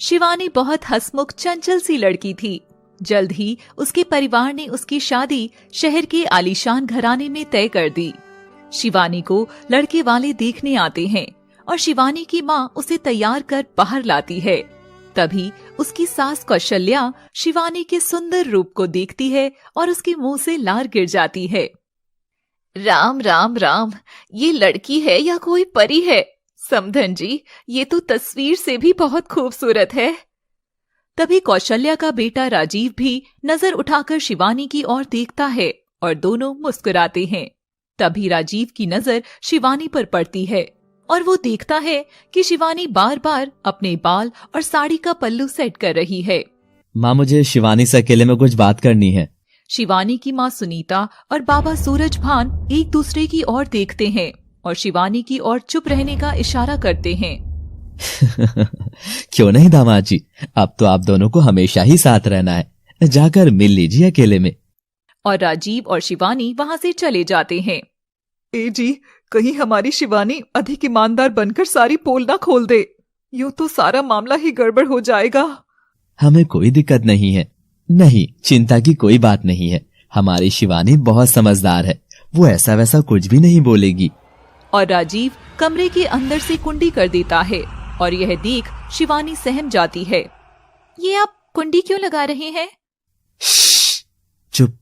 शिवानी बहुत हंसमुख चंचल सी लड़की थी। जल्द ही उसके परिवार ने उसकी शादी शहर के आलीशान घराने में तय कर दी। शिवानी को लड़के वाले देखने आते हैं और शिवानी की माँ उसे तैयार कर बाहर लाती है। तभी उसकी सास कौशल्या शिवानी के सुंदर रूप को देखती है और उसके मुंह से लार गिर जाती है। राम राम राम, ये लड़की है या कोई परी है? समधन जी, ये तो तस्वीर से भी बहुत खूबसूरत है। तभी कौशल्या का बेटा राजीव भी नजर उठाकर शिवानी की ओर देखता है और दोनों मुस्कुराते हैं। तभी राजीव की नजर शिवानी पर पड़ती है और वो देखता है कि शिवानी बार बार अपने बाल और साड़ी का पल्लू सेट कर रही है। माँ, मुझे शिवानी से अकेले में कुछ बात करनी है। शिवानी की माँ सुनीता और बाबा सूरज भान एक दूसरे की ओर देखते हैं और शिवानी की ओर चुप रहने का इशारा करते हैं। क्यों नहीं दामाद जी, अब तो आप दोनों को हमेशा ही साथ रहना है, जाकर मिल लीजिए अकेले में। और राजीव और शिवानी वहाँ से चले जाते हैं। ए जी, कहीं हमारी शिवानी अधिक ईमानदार बनकर सारी पोल ना खोल दे, यूं तो सारा मामला ही गड़बड़ हो जाएगा। हमें कोई दिक्कत नहीं है। नहीं, चिंता की कोई बात नहीं है। हमारी शिवानी बहुत समझदार है, वो ऐसा वैसा कुछ भी नहीं बोलेगी। और राजीव कमरे के अंदर से कुंडी कर देता है और यह देख शिवानी सहम जाती है। ये आप कुंडी क्यों लगा रहे हैं? चुप।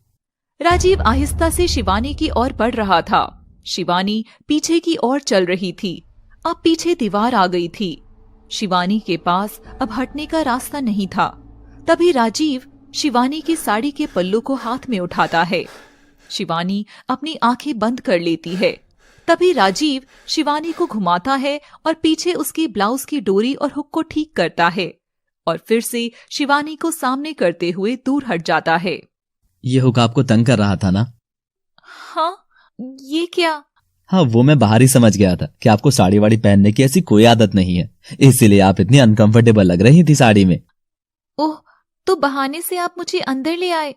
राजीव आहिस्ता से शिवानी की ओर बढ़ रहा था। शिवानी पीछे की ओर चल रही थी। अब पीछे दीवार आ गई थी। शिवानी के पास अब हटने का रास्ता नहीं था। तभी राजीव शिवानी की साड़ी के पल्लू को हाथ में उठाता है। शिवानी अपनी आंखें बंद कर लेती है। तभी राजीव शिवानी को घुमाता है और पीछे उसके ब्लाउज की डोरी और हुक को ठीक करता है और फिर से शिवानी को सामने करते हुए दूर हट जाता है। ये हुक आपको तंग कर रहा था ना? हाँ, ये क्या? हाँ, वो मैं बाहर ही समझ गया था कि आपको साड़ी वाड़ी पहनने की ऐसी कोई आदत नहीं है, इसीलिए आप इतनी अनकंफर्टेबल लग रही थी साड़ी में। ओह, तो बहाने से आप मुझे अंदर ले आए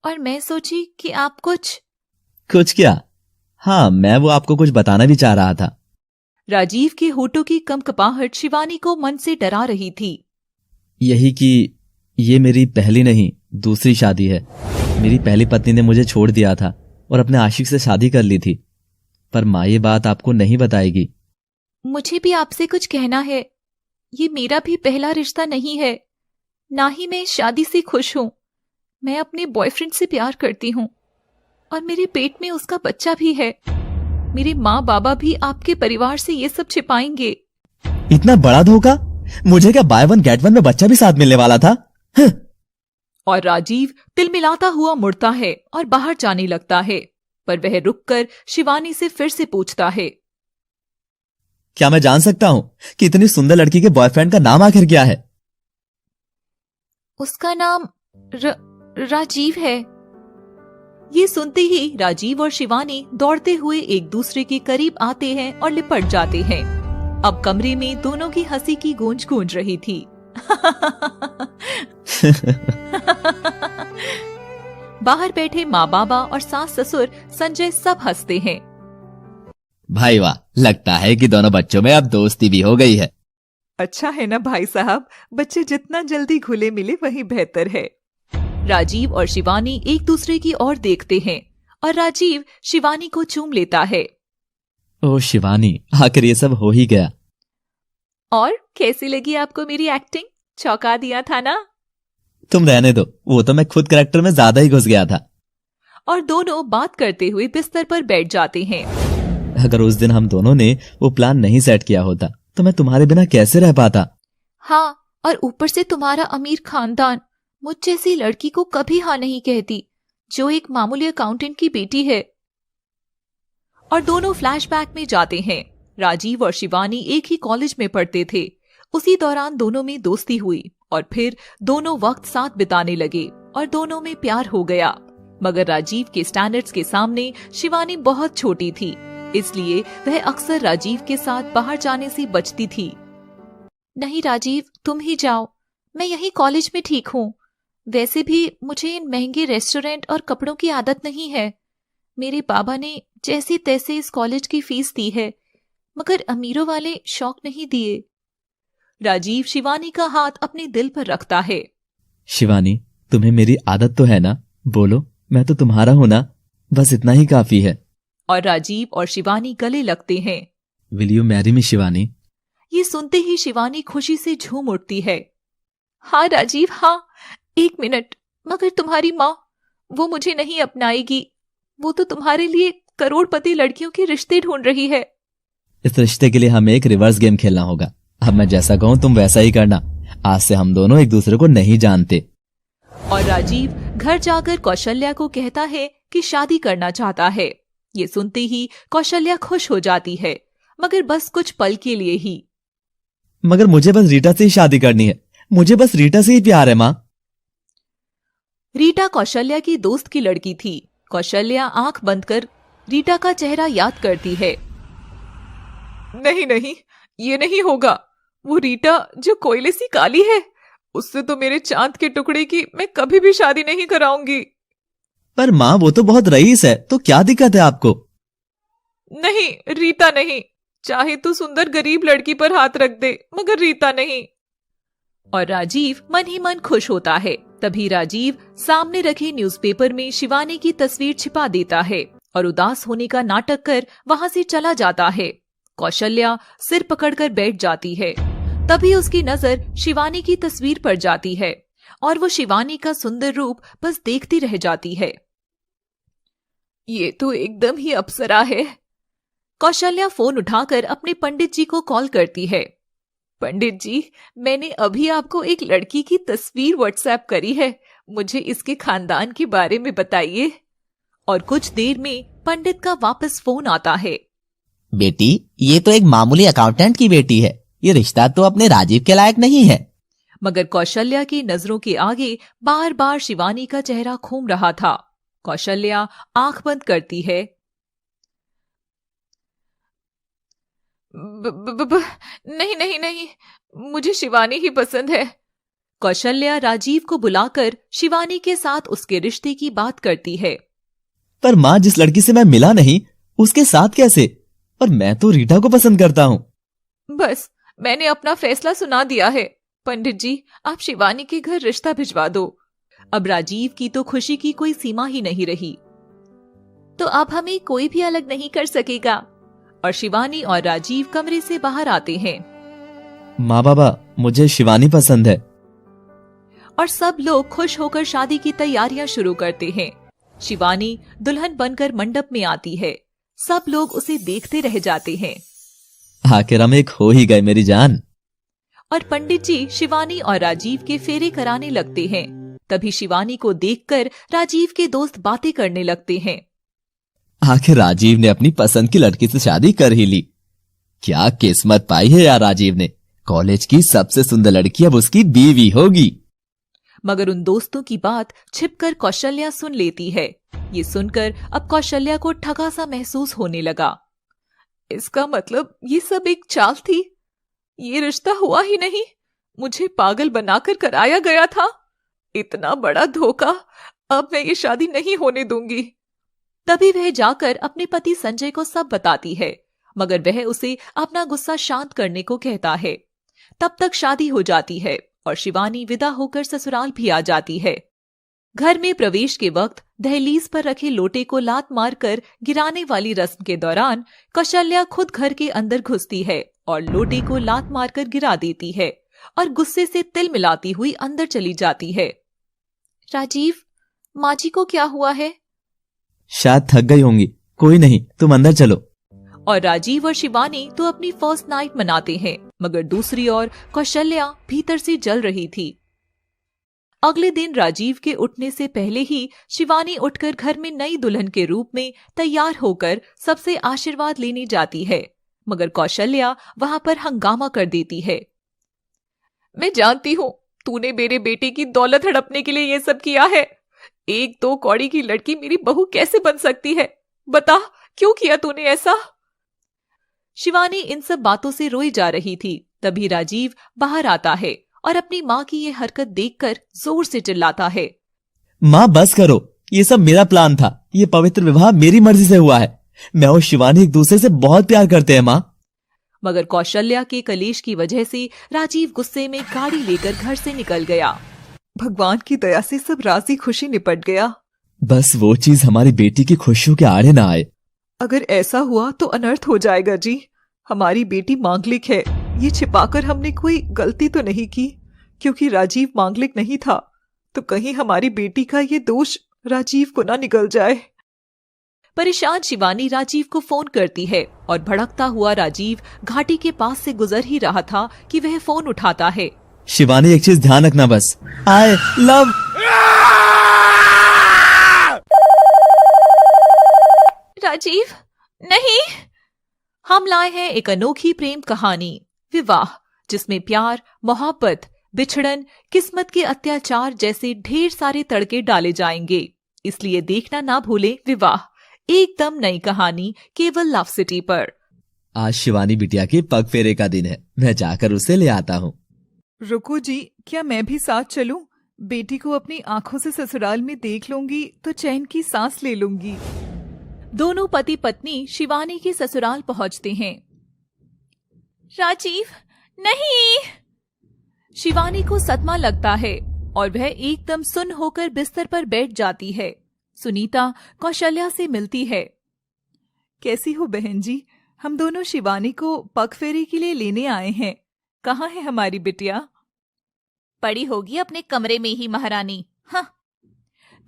और मैं सोची कि आप कुछ क्या? हाँ, मैं वो आपको कुछ बताना भी चाह रहा था। राजीव के होठों की कंपकपाहट शिवानी को मन से डरा रही थी। यही कि ये मेरी पहली नहीं, दूसरी शादी है। मेरी पहली पत्नी ने मुझे छोड़ दिया था और अपने आशिक से शादी कर ली थी, पर माँ ये बात आपको नहीं बताएगी। मुझे भी आपसे कुछ कहना है। ये मेरा भी पहला रिश्ता नहीं है, ना ही मैं शादी से खुश हूँ। मैं अपने बॉयफ्रेंड से प्यार करती हूँ और मेरे पेट में उसका बच्चा भी है। मेरे माँ बाबा भी आपके परिवार से ये सब छिपाएंगे। इतना बड़ा धोखा! मुझे क्या बाय वन गेट वन में बच्चा भी साथ मिलने वाला था? और राजीव तिलमिलाता हुआ मुड़ता है और बाहर जाने लगता है, पर वह रुककर शिवानी से फिर से पूछता है, क्या मैं जान सकता हूँ कि इतनी सुंदर लड़की के बॉयफ्रेंड का नाम आखिर क्या है? उसका नाम राजीव है। ये सुनते ही राजीव और शिवानी दौड़ते हुए एक दूसरे के करीब आते हैं और लिपट जाते हैं। अब कमरे में दोनों की हंसी की गूंज गूंज रही थी। बाहर बैठे माँ बाबा और सास ससुर संजय सब हंसते हैं। भाई वाह, लगता है कि दोनों बच्चों में अब दोस्ती भी हो गई है। अच्छा है ना भाई साहब, बच्चे जितना जल्दी घुले मिले वही बेहतर है। राजीव और शिवानी एक दूसरे की ओर देखते हैं और राजीव शिवानी को चूम लेता है। ओह शिवानी, आखिर ये सब हो ही गया। और कैसी लगी आपको मेरी एक्टिंग? चौंका दिया था ना? तुम रहने दो, वो तो मैं खुद कैरेक्टर में ज्यादा ही घुस गया था। और दोनों बात करते हुए बिस्तर पर बैठ जाते हैं। अगर उस दिन हम दोनों ने वो प्लान नहीं सेट किया होता तो मैं तुम्हारे बिना कैसे रह पाता? हाँ, और ऊपर से तुम्हारा अमीर खानदान मुझ जैसी लड़की को कभी हाँ नहीं कहती, जो एक मामूली अकाउंटेंट की बेटी है। और दोनों फ्लैशबैक में जाते हैं। राजीव और शिवानी एक ही कॉलेज में पढ़ते थे। उसी दौरान दोनों में दोस्ती हुई और फिर दोनों वक्त साथ बिताने लगे और दोनों में प्यार हो गया। मगर राजीव के स्टैंडर्ड्स के सामने शिवानी बहुत छोटी थी, इसलिए वह अक्सर राजीव के साथ बाहर जाने से बचती थी। नहीं राजीव, तुम ही जाओ, मैं यही कॉलेज में ठीक हूँ। वैसे भी मुझे इन महंगे रेस्टोरेंट और कपड़ों की आदत नहीं है। मेरे बाबा ने जैसे तैसे इस कॉलेज की फीस दी है, मगर अमीरों वाले शौक नहीं दिए। राजीव शिवानी का हाथ अपने दिल पर रखता है। शिवानी, तुम्हें मेरी आदत तो है ना? बोलो, मैं तो तुम्हारा हूं ना, बस इतना ही काफी है। और राजीव और शिवानी गले लगते हैं। Will you marry me Shivani? ये सुनते ही शिवानी खुशी से झूम उठती है। हाँ राजीव, हाँ। 1 मिनट, मगर तुम्हारी माँ, वो मुझे नहीं अपनाएगी। वो तो तुम्हारे लिए करोड़पति लड़कियों के रिश्ते ढूंढ रही है। इस रिश्ते के लिए हमें एक रिवर्स गेम खेलना होगा। अब मैं जैसा कहूँ तुम वैसा ही करना। आज से हम दोनों एक दूसरे को नहीं जानते। और राजीव घर जाकर कौशल्या को कहता है कि शादी करना चाहता है। ये सुनते ही कौशल्या खुश हो जाती है, मगर बस कुछ पल के लिए ही। मगर मुझे बस रीटा से ही शादी करनी है। मुझे बस रीटा से ही प्यार है माँ। रीटा कौशल्या की दोस्त की लड़की थी। कौशल्या आंख बंद कर रीटा का चेहरा याद करती है। नहीं नहीं, ये नहीं होगा। वो रीटा जो कोयले सी काली है, उससे तो मेरे चांद के टुकड़े की मैं कभी भी शादी नहीं कराऊंगी। पर माँ, वो तो बहुत रईस है, तो क्या दिक्कत है आपको? नहीं, रीता नहीं। चाहे तो सुंदर गरीब लड़की पर हाथ रख दे, मगर रीता नहीं। और राजीव मन ही मन खुश होता है। तभी राजीव सामने रखे न्यूज़पेपर में शिवानी की तस्वीर छिपा देता है और उदास होने का नाटक कर वहां से चला जाता है। कौशल्या सिर पकड़कर बैठ जाती है। तभी उसकी नजर शिवानी की तस्वीर पर जाती है और वो शिवानी का सुंदर रूप बस देखती रह जाती है। ये तो एकदम ही अप्सरा है। कौशल्या फोन उठाकर अपने पंडित जी को कॉल करती है। पंडित जी, मैंने अभी आपको एक लड़की की तस्वीर व्हाट्सएप करी है। मुझे इसके खानदान के बारे में बताइए। और कुछ देर में पंडित का वापस फोन आता है। बेटी, ये तो एक मामूली अकाउंटेंट की बेटी है। ये रिश्ता तो अपने राजीव के लायक नहीं है। मगर कौशल्या की नजरों के आगे बार बार शिवानी का चेहरा घूम रहा था। कौशल्या आंख बंद करती है। नहीं नहीं नहीं, मुझे शिवानी ही पसंद है। कौशल्या राजीव को बुलाकर शिवानी के साथ उसके रिश्ते की बात करती है। पर माँ, जिस लड़की से मैं मिला नहीं, उसके साथ कैसे? और मैं तो रीटा को पसंद करता हूँ। बस, मैंने अपना फैसला सुना दिया है। पंडित जी, आप शिवानी के घर रिश्ता भिजवा दो। अब राजीव की तो खुशी की कोई सीमा ही नहीं रही। तो अब हमें कोई भी अलग नहीं कर सकेगा। और शिवानी और राजीव कमरे से बाहर आते हैं। माँ बाबा, मुझे शिवानी पसंद है। और सब लोग खुश होकर शादी की तैयारियां शुरू करते हैं। शिवानी दुल्हन बनकर मंडप में आती है। सब लोग उसे देखते रह जाते हैं। आखिर हम एक हो ही गए मेरी जान। और पंडित जी शिवानी और राजीव के फेरे कराने लगते हैं। तभी शिवानी को देखकर राजीव के दोस्त बातें करने लगते हैं। आखिर राजीव ने अपनी पसंद की लड़की से शादी कर ही ली। क्या किस्मत पाई है यार राजीव ने। कॉलेज की सबसे सुंदर लड़की अब उसकी बीवी होगी। मगर उन दोस्तों की बात छिपकर कौशल्या सुन लेती है। ये सुनकर अब कौशल्या को ठगा सा महसूस होने लगा। इसका मतलब ये सब एक चाल थी। ये रिश्ता हुआ ही नहीं, मुझे पागल बनाकर कराया गया था। इतना बड़ा धोखा। अब मैं ये शादी नहीं होने दूंगी। तभी वह जाकर अपने पति संजय को सब बताती है, मगर वह उसे अपना गुस्सा शांत करने को कहता है। तब तक शादी हो जाती है और शिवानी विदा होकर ससुराल भी आ जाती है। घर में प्रवेश के वक्त दहलीज पर रखे लोटे को लात मारकर गिराने वाली रस्म के दौरान कौशल्या खुद घर के अंदर घुसती है और लोटे को लात मारकर गिरा देती है और गुस्से से तिल मिलाती हुई अंदर चली जाती है। राजीव, माँ जी को क्या हुआ है? शायद थक गई होंगी। कोई नहीं, तुम अंदर चलो। और राजीव और शिवानी तो अपनी फर्स्ट नाइट मनाते हैं, मगर दूसरी ओर कौशल्या भीतर से जल रही थी। अगले दिन राजीव के उठने से पहले ही शिवानी उठकर घर में नई दुल्हन के रूप में तैयार होकर सबसे आशीर्वाद लेने जाती है, मगर कौशल्या वहां पर हंगामा कर देती है। मैं जानती हूँ तूने मेरे बेटे की दौलत हड़पने के लिए ये सब किया है। एक दो कौड़ी की लड़की मेरी बहू कैसे बन सकती है? बता, क्यों किया तूने ऐसा? शिवानी इन सब बातों से रोई जा रही थी। तभी राजीव बाहर आता है और अपनी माँ की ये हरकत देखकर जोर से चिल्लाता है। माँ बस करो, ये सब मेरा प्लान था। ये पवित्र विवाह मेरी मर्जी से हुआ है। मैं और शिवानी एक दूसरे से बहुत प्यार करते हैं माँ। मगर कौशल्या के कलेश की वजह से राजीव गुस्से में गाड़ी लेकर घर से निकल गया। भगवान की दया से सब राजी खुशी निपट गया। बस वो चीज हमारी बेटी की खुशियों के आड़े ना आए। अगर ऐसा हुआ तो अनर्थ हो जाएगा जी। हमारी बेटी मांगलिक है, ये छिपाकर हमने कोई गलती तो नहीं की, क्योंकि राजीव मांगलिक नहीं था। तो कहीं हमारी बेटी का ये दोष राजीव को ना निकल जाए। परेशान शिवानी राजीव को फोन करती है और भड़कता हुआ राजीव घाटी के पास से गुजर ही रहा था कि वह फोन उठाता है। शिवानी, एक चीज ध्यान रखना बस। I love. राजीव, नहीं। हम लाए हैं एक अनोखी प्रेम कहानी, विवाह, जिसमें प्यार, मोहब्बत, बिछड़न, किस्मत के अत्याचार जैसे ढेर सारे तड़के डाले जाएंगे। इसलिए देखना ना भूलें विवाह, एकदम नई कहानी, केवल लव सिटी पर। आज शिवानी बिटिया के पग फेरे का दिन है, मैं जाकर उसे ले आता हूँ। रुको जी, क्या मैं भी साथ चलूं? बेटी को अपनी आंखों से ससुराल में देख लूंगी तो चैन की सांस ले लूंगी। दोनों पति पत्नी शिवानी के ससुराल पहुंचते हैं। राजीव, नहीं। शिवानी को सदमा लगता है और वह एकदम सुन्न होकर बिस्तर पर बैठ जाती है। सुनीता कौशल्या से मिलती है। कैसी हो बहन जी? हम दोनों शिवानी को पग फेरे के लिए लेने आए हैं। कहाँ है हमारी बिटिया? पड़ी होगी अपने कमरे में ही महारानी। हाँ।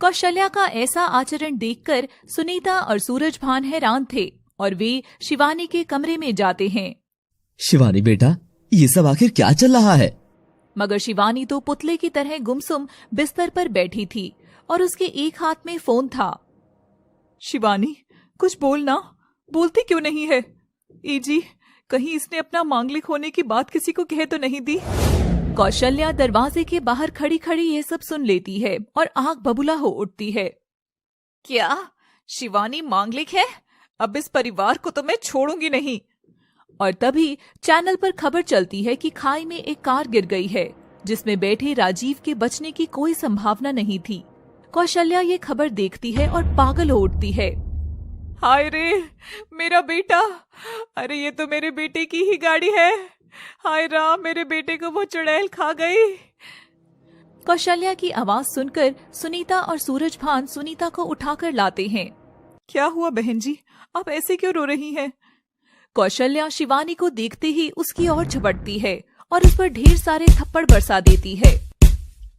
कौशल्या का ऐसा आचरण देखकर सुनीता और सूरजभान हैरान थे और वे शिवानी के कमरे में जाते हैं। शिवानी बेटा, ये सब आखिर क्या चल रहा है? मगर शिवानी तो पुतले की तरह गुमसुम बिस्तर पर बैठी थी और उसके एक हाथ में फोन था। शिवानी, कुछ बोलना, बोलती क्यों नहीं है? ए जी, कहीं इसने अपना मांगलिक होने की बात किसी को कह तो नहीं दी? कौशल्या दरवाजे के बाहर खड़ी खड़ी ये सब सुन लेती है और आंख बबूला हो उठती है। क्या शिवानी मांगलिक है? अब इस परिवार को तो मैं छोड़ूंगी नहीं। और तभी चैनल पर खबर चलती है कि खाई में एक कार गिर गई है, जिसमें बैठे राजीव के बचने की कोई संभावना नहीं थी। कौशल्या ये खबर देखती है और पागल हो उठती है। हाय रे, मेरा बेटा! अरे ये तो मेरे बेटे की ही गाड़ी है। हाय राम, मेरे बेटे को वो चुड़ैल खा गई। कौशल्या की आवाज सुनकर सुनीता और सूरजभान सुनीता को उठाकर लाते हैं। क्या हुआ बहन जी, आप ऐसे क्यों रो रही हैं? कौशल्या शिवानी को देखते ही उसकी ओर झपटती है और उस पर ढेर सारे थप्पड़ बरसा देती है।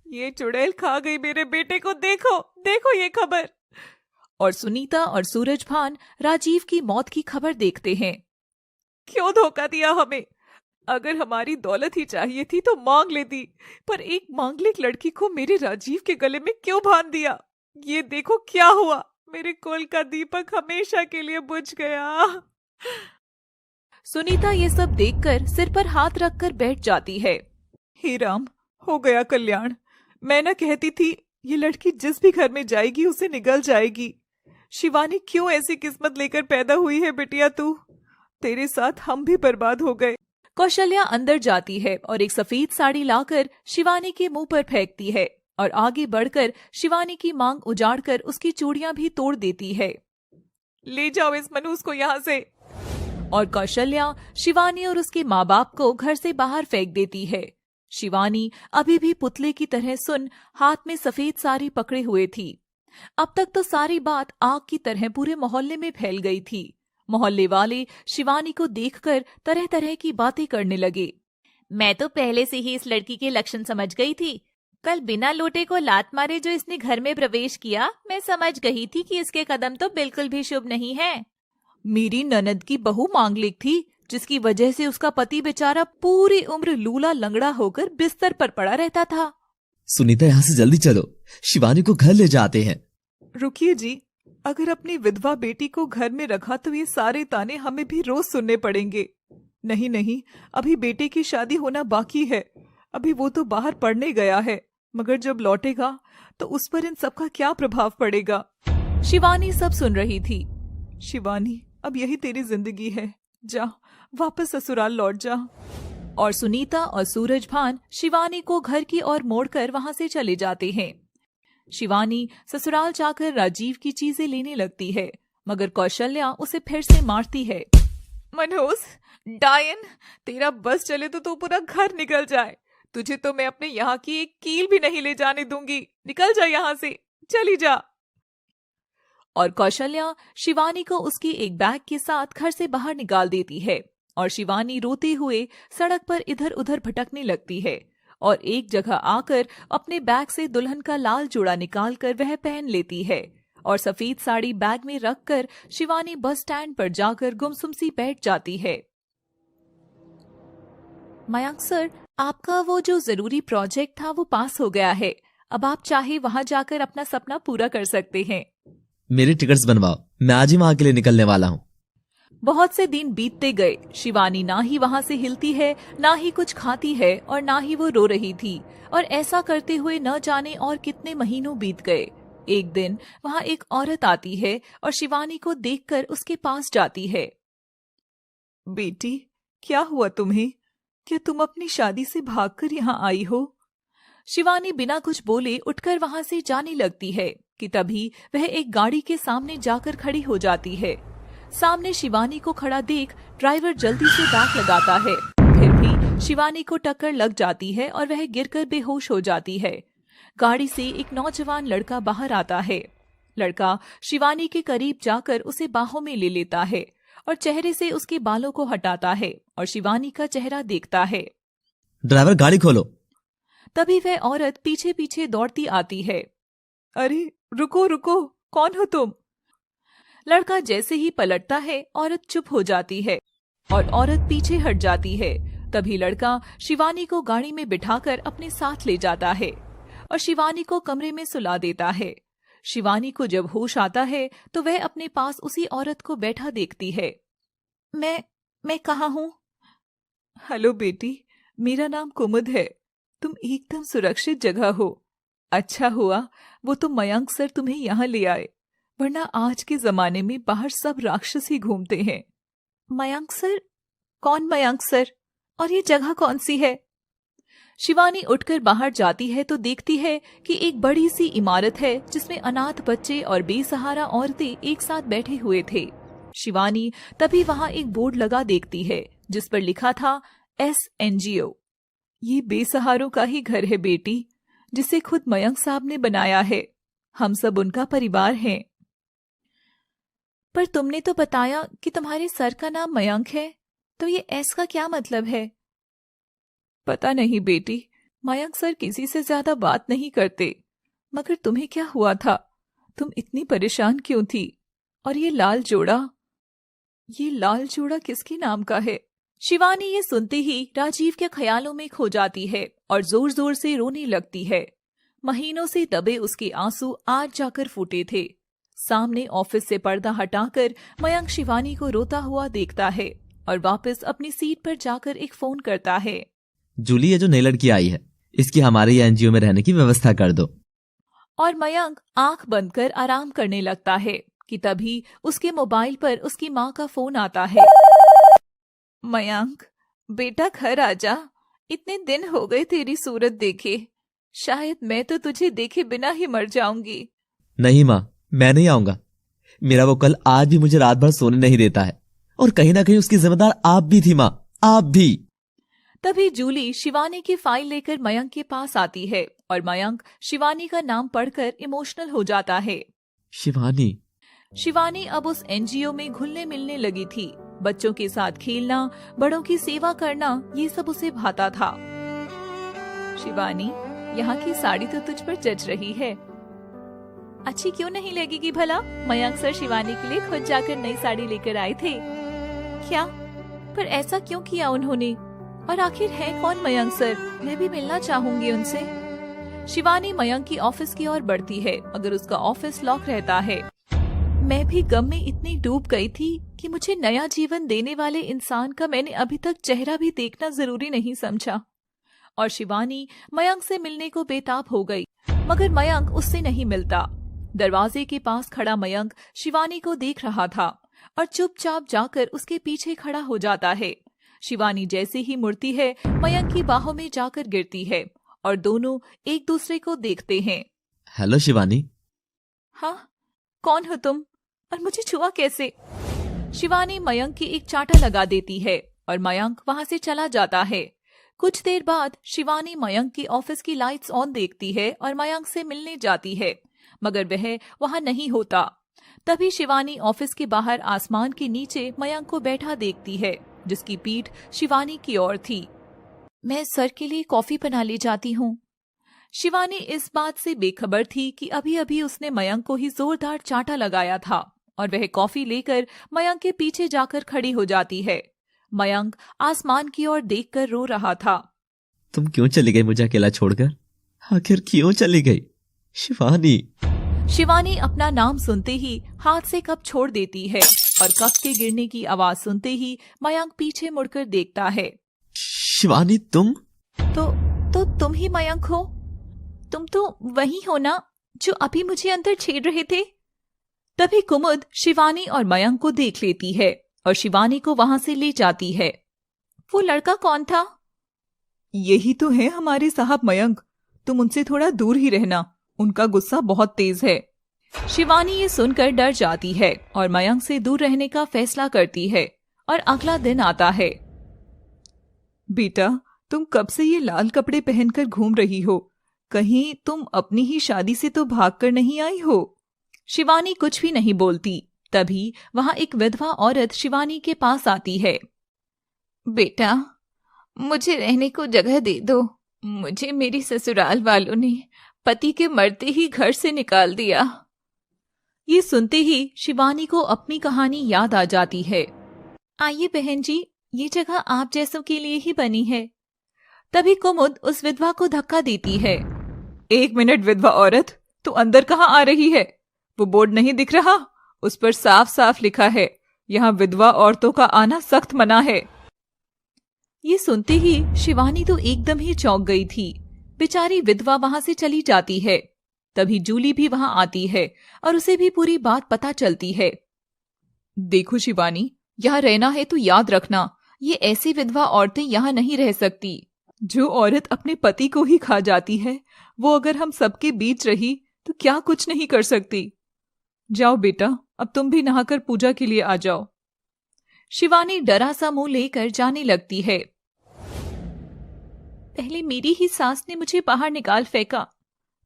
ये चुड़ैल खा गई मेरे बेटे को, देखो देखो ये खबर। और सुनीता और सूरजभान राजीव की मौत की खबर देखते हैं। क्यों धोखा दिया हमें? अगर हमारी दौलत ही चाहिए थी तो मांग लेती, पर एक मांगलिक लड़की को मेरे राजीव के गले में क्यों बांध दिया? ये देखो क्या हुआ, मेरे कुल का दीपक हमेशा के लिए बुझ गया। सुनीता ये सब देखकर सिर पर हाथ रखकर बैठ जाती है। हे राम, हो गया कल्याण। मैं न कहती थी ये लड़की जिस भी घर में जाएगी उसे निगल जाएगी। शिवानी क्यों ऐसी किस्मत लेकर पैदा हुई है बिटिया तू? तेरे साथ हम भी बर्बाद हो गए। कौशल्या अंदर जाती है और एक सफेद साड़ी लाकर शिवानी के मुंह पर फेंकती है और आगे बढ़कर शिवानी की मांग उजाड़कर उसकी चूड़ियां भी तोड़ देती है। ले जाओ इस मनहूस को यहाँ से। और कौशल्या शिवानी और उसके माँ बाप को घर से बाहर फेंक देती है। शिवानी अभी भी पुतले की तरह सुन हाथ में सफेद साड़ी पकड़े हुए थी। अब तक तो सारी बात आग की तरह पूरे मोहल्ले में फैल गई थी। मोहल्ले वाले शिवानी को देखकर तरह तरह की बातें करने लगे। मैं तो पहले से ही इस लड़की के लक्षण समझ गई थी। कल बिना लोटे को लात मारे जो इसने घर में प्रवेश किया, मैं समझ गई थी कि इसके कदम तो बिल्कुल भी शुभ नहीं है। मेरी ननद की बहू मांगलिक थी, जिसकी वजह से उसका पति बेचारा पूरी उम्र लूला लंगड़ा होकर बिस्तर पर पड़ा रहता था। सुनीता, यहाँ से जल्दी चलो, शिवानी को घर ले जाते हैं। रुकिए जी, अगर अपनी विधवा बेटी को घर में रखा तो ये सारे ताने हमें भी रोज सुनने पड़ेंगे। नहीं नहीं, अभी बेटे की शादी होना बाकी है। अभी वो तो बाहर पढ़ने गया है, मगर जब लौटेगा तो उस पर इन सब का क्या प्रभाव पड़ेगा? शिवानी सब सुन रही थी। शिवानी, अब यही तेरी जिंदगी है, जा वापस ससुराल लौट जा। और सुनीता और सूरजभान शिवानी को घर की ओर मोड़कर वहां से चले जाते हैं। शिवानी ससुराल जाकर राजीव की चीजें लेने लगती है, मगर कौशल्या उसे फिर से मारती है। मनहूस, डायन, तेरा बस चले तो पूरा घर निकल जाए। तुझे तो मैं अपने यहाँ की एक कील भी नहीं ले जाने दूंगी। निकल जा यहाँ से, चली जा। और कौशल्या शिवानी को उसकी एक बैग के साथ घर से बाहर निकाल देती है और शिवानी रोते हुए सड़क पर इधर उधर भटकने लगती है और एक जगह आकर अपने बैग से दुल्हन का लाल जोड़ा निकालकर वह पहन लेती है और सफेद साड़ी बैग में रखकर शिवानी बस स्टैंड पर जाकर गुमसुम सी बैठ जाती है। मयंक सर, आपका वो जो जरूरी प्रोजेक्ट था वो पास हो गया है। अब आप चाहे वहां जाकर अपना सपना पूरा कर सकते हैं। मेरी टिकट्स बनवाओ, मैं आज ही वहां के लिए निकलने वाला हूँ। बहुत से दिन बीतते गए। शिवानी ना ही वहां से हिलती है, ना ही कुछ खाती है और ना ही वो रो रही थी और ऐसा करते हुए न जाने और कितने महीनों बीत गए। एक दिन वहां एक औरत आती है और शिवानी को देखकर उसके पास जाती है। बेटी, क्या हुआ तुम्हें? क्या तुम अपनी शादी से भागकर यहाँ आई हो? शिवानी बिना कुछ बोले उठकर वहां से जाने लगती है कि तभी वह एक गाड़ी के सामने जाकर खड़ी हो जाती है। सामने शिवानी को खड़ा देख ड्राइवर जल्दी से ब्रेक लगाता है, फिर भी शिवानी को टक्कर लग जाती है और वह गिरकर बेहोश हो जाती है। गाड़ी से एक नौजवान लड़का बाहर आता है। लड़का शिवानी के करीब जाकर उसे बाहों में ले लेता है और चेहरे से उसके बालों को हटाता है और शिवानी का चेहरा देखता है। ड्राइवर, गाड़ी खोलो। तभी वह औरत पीछे पीछे दौड़ती आती है। अरे रुको रुको, कौन हो तुम? लड़का जैसे ही पलटता है औरत चुप हो जाती है और औरत पीछे हट जाती है। तभी लड़का शिवानी को गाड़ी में बिठाकर अपने साथ ले जाता है और शिवानी को कमरे में सुला देता है। शिवानी को जब होश आता है तो वह अपने पास उसी औरत को बैठा देखती है। मैं कहाँ हूँ? हेलो बेटी, मेरा नाम कुमुद है। तुम एकदम सुरक्षित जगह हो। अच्छा हुआ वो तुम मयंक सर तुम्हें यहाँ ले आए, वरना आज के जमाने में बाहर सब राक्षस ही घूमते हैं। मयंक सर? कौन मयंक सर? और ये जगह कौन सी है? शिवानी उठकर बाहर जाती है तो देखती है कि एक बड़ी सी इमारत है जिसमें अनाथ बच्चे और बेसहारा औरतें एक साथ बैठे हुए थे। शिवानी तभी वहां एक बोर्ड लगा देखती है जिस पर लिखा था SNGO। ये बेसहारों का ही घर है बेटी, जिसे खुद मयंक साहब ने बनाया है। हम सब उनका परिवार हैं। पर तुमने तो बताया कि तुम्हारे सर का नाम मयंक है, तो ये S का क्या मतलब है? पता नहीं बेटी, मयंक सर किसी से ज्यादा बात नहीं करते। मगर तुम्हें क्या हुआ था? तुम इतनी परेशान क्यों थी? और ये लाल जोड़ा किसके नाम का है? शिवानी ये सुनते ही राजीव के ख्यालों में खो जाती है और जोर जोर से रोने लगती है। महीनों से दबे उसके आंसू आज जाकर फूटे थे। सामने ऑफिस से पर्दा हटाकर मयंक शिवानी को रोता हुआ देखता है और वापस अपनी सीट पर जाकर एक फोन करता है। जूली, ये जो नई लड़की आई है, इसकी हमारे एनजीओ में रहने की व्यवस्था कर दो। और मयंक आंख बंद कर आराम करने लगता है कि तभी उसके मोबाइल पर उसकी माँ का फोन आता है। मयंक बेटा, घर आजा। इतने दिन हो गए तेरी सूरत देखे। शायद मैं तो तुझे देखे बिना ही मर जाऊंगी। नहीं माँ, मैं नहीं आऊंगा। मेरा वो कल आज भी मुझे रात भर सोने नहीं देता है और कहीं ना कहीं उसकी जिम्मेदार आप भी थी माँ, आप भी। तभी जूली शिवानी की फाइल लेकर मयंक के पास आती है और मयंक शिवानी का नाम पढ़कर इमोशनल हो जाता है। शिवानी अब उस एनजीओ में घुलने मिलने लगी थी। बच्चों के साथ खेलना, बड़ों की सेवा करना, ये सब उसे भाता था। शिवानी, यहाँ की साड़ी तो तुझ पर जच रही है। अच्छी क्यों नहीं लगेगी भला? मयंक सर शिवानी के लिए खुद जाकर नई साड़ी लेकर आए थे। क्या? पर ऐसा क्यों किया उन्होंने? और आखिर है कौन मयंक सर? मैं भी मिलना चाहूंगी उनसे। शिवानी मयंक की ऑफिस की ओर बढ़ती है मगर उसका ऑफिस लॉक रहता है। मैं भी गम में इतनी डूब गई थी कि मुझे नया जीवन देने वाले इंसान का मैंने अभी तक चेहरा भी देखना जरूरी नहीं समझा। और शिवानी मयंक से मिलने को बेताब हो गई, मगर मयंक उससे नहीं मिलता। दरवाजे के पास खड़ा मयंक शिवानी को देख रहा था और चुपचाप जाकर उसके पीछे खड़ा हो जाता है। शिवानी जैसे ही मुड़ती है, मयंक की बाहों में जाकर गिरती है और दोनों एक दूसरे को देखते हैं। हेलो शिवानी। हाँ, कौन हो तुम और मुझे छुआ कैसे? शिवानी मयंक की एक चांटा लगा देती है और मयंक वहां से चला जाता है। कुछ देर बाद शिवानी मयंक की ऑफिस की लाइट्स ऑन देखती है और मयंक से मिलने जाती है, मगर वह वहां नहीं होता। तभी शिवानी ऑफिस के बाहर आसमान के नीचे मयंक को बैठा देखती है, जिसकी पीठ शिवानी की ओर थी। मैं सर के लिए कॉफी बना ले जाती हूँ। शिवानी इस बात से बेखबर थी कि अभी अभी उसने मयंक को ही जोरदार चांटा लगाया था और वह कॉफी लेकर मयंक के पीछे जाकर खड़ी हो जाती है। मयंक आसमान की ओर देखकर रो रहा था। तुम क्यों चली गई मुझे अकेला छोड़कर? आखिर क्यों चली गई शिवानी? शिवानी अपना नाम सुनते ही हाथ से कप छोड़ देती है और कप के गिरने की आवाज सुनते ही मयंक पीछे मुड़कर देखता है। शिवानी तुम? तो तुम ही मयंक हो? तुम तो वही हो ना जो अभी मुझे अंदर छेड़ रहे थे? तभी कुमुद शिवानी और मयंक को देख लेती है और शिवानी को वहां से ले जाती है। वो लड़का कौन था? यही तो है हमारे साहब मयंक, तुम उनसे थोड़ा दूर ही रहना, उनका गुस्सा बहुत तेज है। शिवानी ये सुनकर डर जाती है और मयंक से दूर रहने का फैसला करती है और अगला दिन आता है। बेटा, तुम कब से ये लाल कपड़े पहनकर घूम रही हो? कहीं तुम अपनी ही शादी से तो भागकर नहीं आई हो? शिवानी कुछ भी नहीं बोलती। तभी वहां एक विधवा औरत शिवानी के पास आती है। बेटा, मुझे रहने को जगह दे दो। मुझे मेरी ससुराल वालों ने पति के मरते ही घर से निकाल दिया। ये सुनते ही शिवानी को अपनी कहानी याद आ जाती है। आइए बहन जी, ये जगह आप जैसों के लिए ही बनी है। तभी कुमुद उस विधवा को धक्का देती है। एक मिनट विधवा औरत, तू अंदर कहाँ आ रही है? वो बोर्ड नहीं दिख रहा? उस पर साफ साफ लिखा है, यहाँ विधवा औरतों का आना सख्त मना है। ये सुनते ही शिवानी तो एकदम ही चौंक गई थी। बेचारी विधवा वहां से चली जाती है। तभी जूली भी वहां आती है और उसे भी पूरी बात पता चलती है। देखो शिवानी, यहाँ रहना है तो याद रखना, ये ऐसी विधवा औरतें यहाँ नहीं रह सकती। जो औरत अपने पति को ही खा जाती है, वो अगर हम सबके बीच रही तो क्या कुछ नहीं कर सकती। जाओ बेटा, अब तुम भी नहाकर पूजा के लिए आ जाओ। शिवानी डरा सा मुंह लेकर जाने लगती है। पहले मेरी ही सास ने मुझे बाहर निकाल फेंका,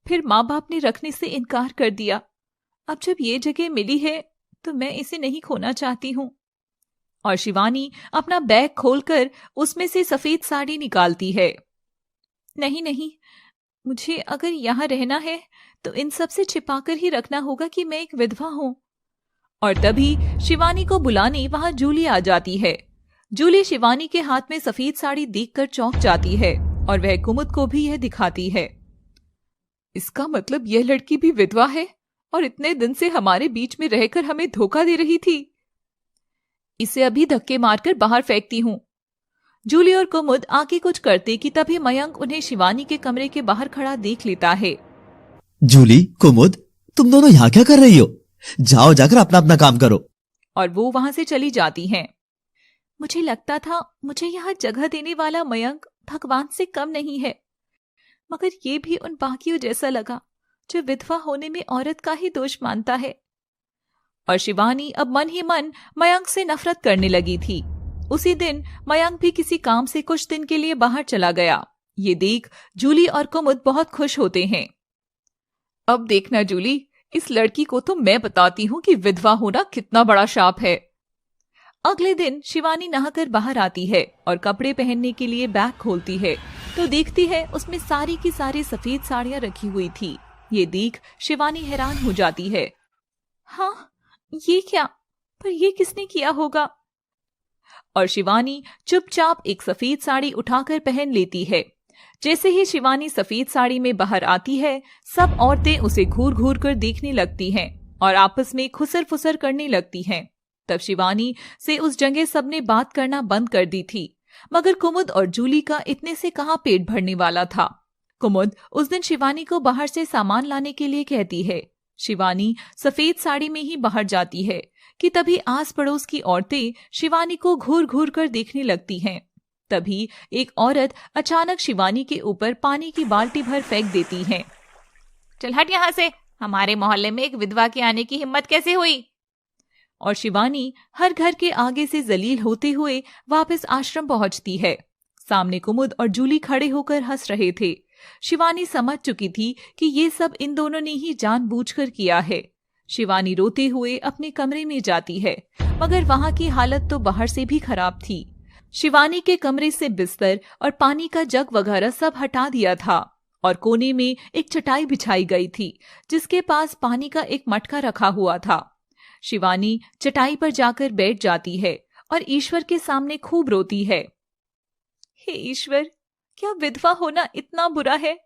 फिर माँ बाप ने रखने से इनकार कर दिया। अब जब ये जगह मिली है तो मैं इसे नहीं खोना चाहती हूँ। और शिवानी अपना बैग खोलकर उसमें से सफेद साड़ी निकालती है। नहीं नहीं, मुझे अगर यहाँ रहना है तो इन सब से छिपाकर ही रखना होगा कि मैं एक विधवा हूँ। और तभी शिवानी को बुलाने वहां जूली आ जाती है। जूली शिवानी के हाथ में सफेद साड़ी देखकर चौंक जाती है और वह कुमुद को भी यह दिखाती है। इसका मतलब यह लड़की भी विधवा है और इतने दिन से हमारे बीच में रहकर हमें धोखा दे रही थी। इसे अभी धक्के मारकर बाहर फेंकती हूँ। जूली और कुमुद आगे कुछ करते कि तभी मयंक उन्हें शिवानी के कमरे के बाहर खड़ा देख लेता है। जूली, कुमुद, तुम दोनों यहाँ क्या कर रही हो? जाओ, जाकर अपना अपना काम करो। और वो वहां से चली जाती हैं। मुझे लगता था मुझे यहाँ जगह देने वाला मयंक भगवान से कम नहीं है, मगर ये भी उन बाकियों जैसा लगा जो विधवा होने में औरत का ही दोष मानता है। और शिवानी अब मन ही मन मयंक से नफरत करने लगी थी। उसी दिन मयंक भी किसी काम से कुछ दिन के लिए बाहर चला गया। ये देख जूली और कुमुद बहुत खुश होते हैं। अब देखना जूली, इस लड़की को तो मैं बताती हूँ कि विधवा होना कितना बड़ा शाप है। अगले दिन शिवानी नहाकर बाहर आती है और कपड़े पहनने के लिए बैग खोलती है तो देखती है उसमें सारी की सारी सफेद साड़ियां रखी हुई थी। ये देख शिवानी हैरान हो जाती है। हाँ, ये क्या? पर ये किसने किया होगा? और शिवानी चुपचाप एक सफेद साड़ी उठाकर पहन लेती है। जैसे ही शिवानी सफेद साड़ी में बाहर आती है, सब औरतें उसे घूर घूर कर देखने लगती हैं और आपस में खुसर फुसर करने लगती हैं। तब शिवानी से उस जगह सबने बात करना बंद कर दी थी, मगर कुमुद और जूली का इतने से कहां पेट भरने वाला था। कुमुद उस दिन शिवानी को बाहर से सामान लाने के लिए कहती है। शिवानी सफेद साड़ी में ही बाहर जाती है कि तभी आस पड़ोस की औरतें शिवानी को घूर घूर कर देखने लगती हैं। तभी एक औरत अचानक शिवानी के ऊपर पानी की बाल्टी भर फेंक देती है। चल हट यहाँ से, हमारे मोहल्ले में एक विधवा के आने की हिम्मत कैसे हुई? और शिवानी हर घर के आगे से जलील होते हुए वापस आश्रम पहुंचती है। सामने कुमुद और जूली खड़े होकर हंस रहे थे। शिवानी समझ चुकी थी कि ये सब इन दोनों ने ही जानबूझकर किया है। शिवानी रोते हुए अपने कमरे में जाती है, मगर वहां की हालत तो बाहर से भी खराब थी। शिवानी के कमरे से बिस्तर और पानी का जग वगैरह सब हटा दिया था और कोने में एक चटाई बिछाई गई थी, जिसके पास पानी का एक मटका रखा हुआ था। शिवानी चटाई पर जाकर बैठ जाती है और ईश्वर के सामने खूब रोती है। हे ईश्वर, क्या विधवा होना इतना बुरा है?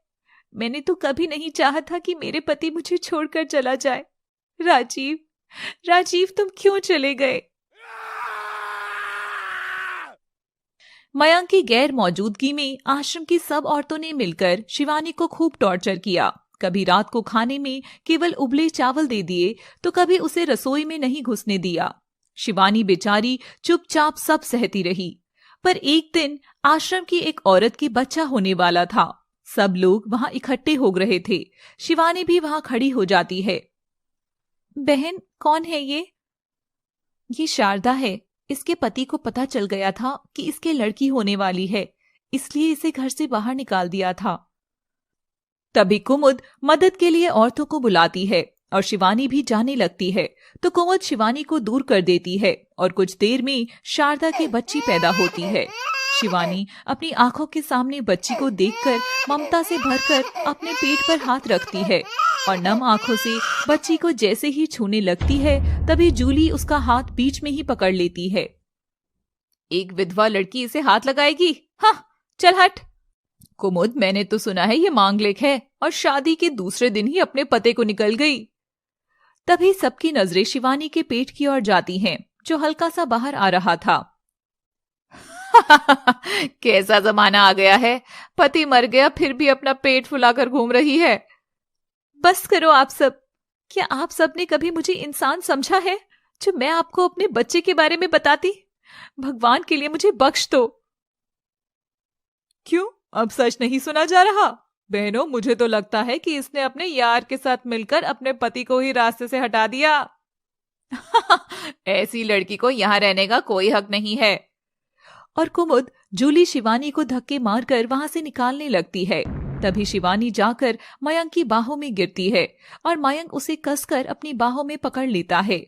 मैंने तो कभी नहीं चाहा था कि मेरे पति मुझे छोड़कर चला जाए। राजीव, राजीव, तुम क्यों चले गए? मयंक की गैर मौजूदगी में आश्रम की सब औरतों ने मिलकर शिवानी को खूब टॉर्चर किया। कभी रात को खाने में केवल उबले चावल दे दिए, तो कभी उसे रसोई में नहीं घुसने दिया। शिवानी बेचारी चुपचाप सब सहती रही। पर एक दिन आश्रम की एक औरत की बच्चा होने वाला था। सब लोग वहां इकट्ठे हो रहे थे। शिवानी भी वहां खड़ी हो जाती है। बहन, कौन है ये? ये शारदा है। इसके पति को पता चल गया था कि इसके लड़की होने वाली है, इसलिए इसे घर से बाहर निकाल दिया था। तभी कुमुद मदद के लिए औरतों को बुलाती है और शिवानी भी जाने लगती है, तो कुमुद शिवानी को दूर कर देती है और कुछ देर में शारदा की बच्ची पैदा होती है। शिवानी अपनी आंखों के सामने बच्ची को देखकर ममता से भरकर अपने पेट पर हाथ रखती है और नम आंखों से बच्ची को जैसे ही छूने लगती है, तभी जूली उसका हाथ बीच में ही पकड़ लेती है। एक विधवा लड़की इसे हाथ लगाएगी? हाँ, चल हट। कुमुद, मैंने तो सुना है ये मांगलिक है और शादी के दूसरे दिन ही अपने पति को निकल गई। तभी सबकी नजरें शिवानी के पेट की ओर जाती हैं, जो हल्का सा बाहर आ रहा था। कैसा जमाना आ गया है, पति मर गया फिर भी अपना पेट फुलाकर घूम रही है। बस करो आप सब। क्या आप सब ने कभी मुझे इंसान समझा है जो मैं आपको अपने बच्चे के बारे में बताती? भगवान के लिए मुझे बख्श दो। क्यों, अब सच नहीं सुना जा रहा? बहनों, मुझे तो लगता है कि इसने अपने यार के साथ मिलकर अपने पति को ही रास्ते से हटा दिया। ऐसी लड़की को यहाँ रहने का कोई हक नहीं है। और कुमुद जूली शिवानी को धक्के मारकर वहां से निकालने लगती है। तभी शिवानी जाकर मयंक की बाहों में गिरती है और मयंक उसे कसकर अपनी बाहों में पकड़ लेता है।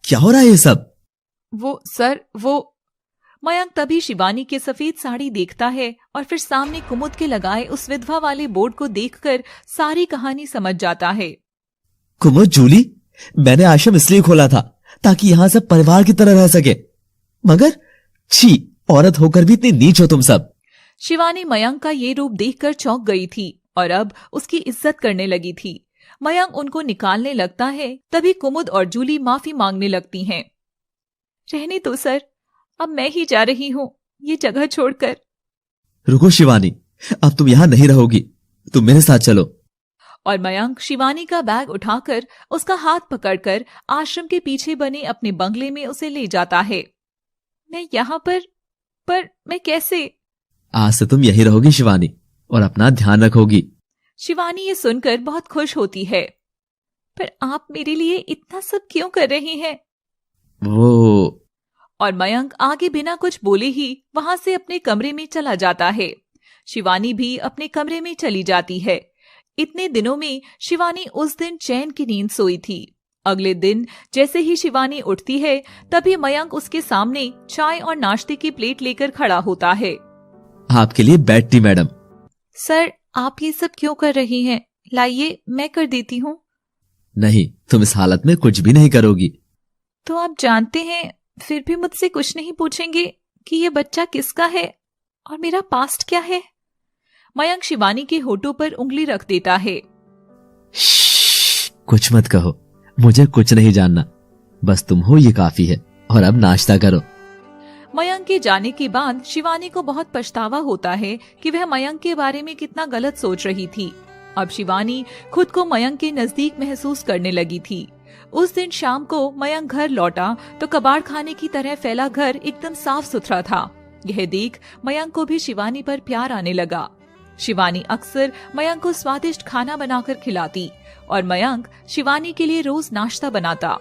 क्या हो रहा है ये सब? वो मयंक तभी शिवानी के सफेद साड़ी देखता है और फिर सामने कुमुद के लगाए उस विधवा वाले बोर्ड को देखकर सारी कहानी समझ जाता है। कुमुद, जूली, मैंने आश्रम इसलिए खोला था ताकि यहाँ सब परिवार की तरह रह सके, मगर छी, औरत होकर भी इतनी नीच हो तुम सब। शिवानी मयंक का ये रूप देखकर चौंक गई थी और अब उसकी इज्जत करने लगी थी। मयंक उनको निकालने लगता है, तभी कुमुद और जूली माफी मांगने लगती हैं। रहने दो सर, अब मैं ही जा रही हूँ ये जगह छोड़कर। रुको शिवानी, अब तुम यहाँ नहीं रहोगी, तुम मेरे साथ चलो। और मयंक शिवानी का बैग उठाकर उसका हाथ पकड़कर आश्रम के पीछे बने अपने बंगले में उसे ले जाता है। मैं यहाँ पर मैं कैसे? आज से तुम यही रहोगी शिवानी, और अपना ध्यान रखोगी। शिवानी ये सुनकर बहुत खुश होती है। पर आप मेरे लिए इतना सब क्यों कर रहे हैं? वो और मयंक आगे बिना कुछ बोले ही वहां से अपने कमरे में चला जाता है। शिवानी भी अपने कमरे में चली जाती है। इतने दिनों में शिवानी उस दिन चैन की नींद सोई थी। अगले दिन जैसे ही शिवानी उठती है, तभी मयंक उसके सामने चाय और नाश्ते की प्लेट लेकर खड़ा होता है। आपके लिए बेड टी मैडम। सर, आप ये सब क्यों कर रही हैं? लाइए, मैं कर देती हूँ। नहीं, तुम इस हालत में कुछ भी नहीं करोगी। तो आप जानते हैं, फिर भी मुझसे कुछ नहीं पूछेंगे कि ये बच्चा किसका है और मेरा पास्ट क्या है? मयंक शिवानी के होठों पर उंगली रख देता है। कुछ मत कहो, मुझे कुछ नहीं जानना, बस तुम हो ये काफी है। और अब नाश्ता करो। मयंक के जाने के बाद शिवानी को बहुत पछतावा होता है कि वह मयंक के बारे में कितना गलत सोच रही थी। अब शिवानी खुद को मयंक के नजदीक महसूस करने लगी थी। उस दिन शाम को मयंक घर लौटा तो कबाड़ खाने की तरह फैला घर एकदम साफ सुथरा था। यह देख मयंक को भी शिवानी पर प्यार आने लगा। शिवानी अक्सर मयंक को स्वादिष्ट खाना बनाकर खिलाती और मयंक शिवानी के लिए रोज नाश्ता बनाता।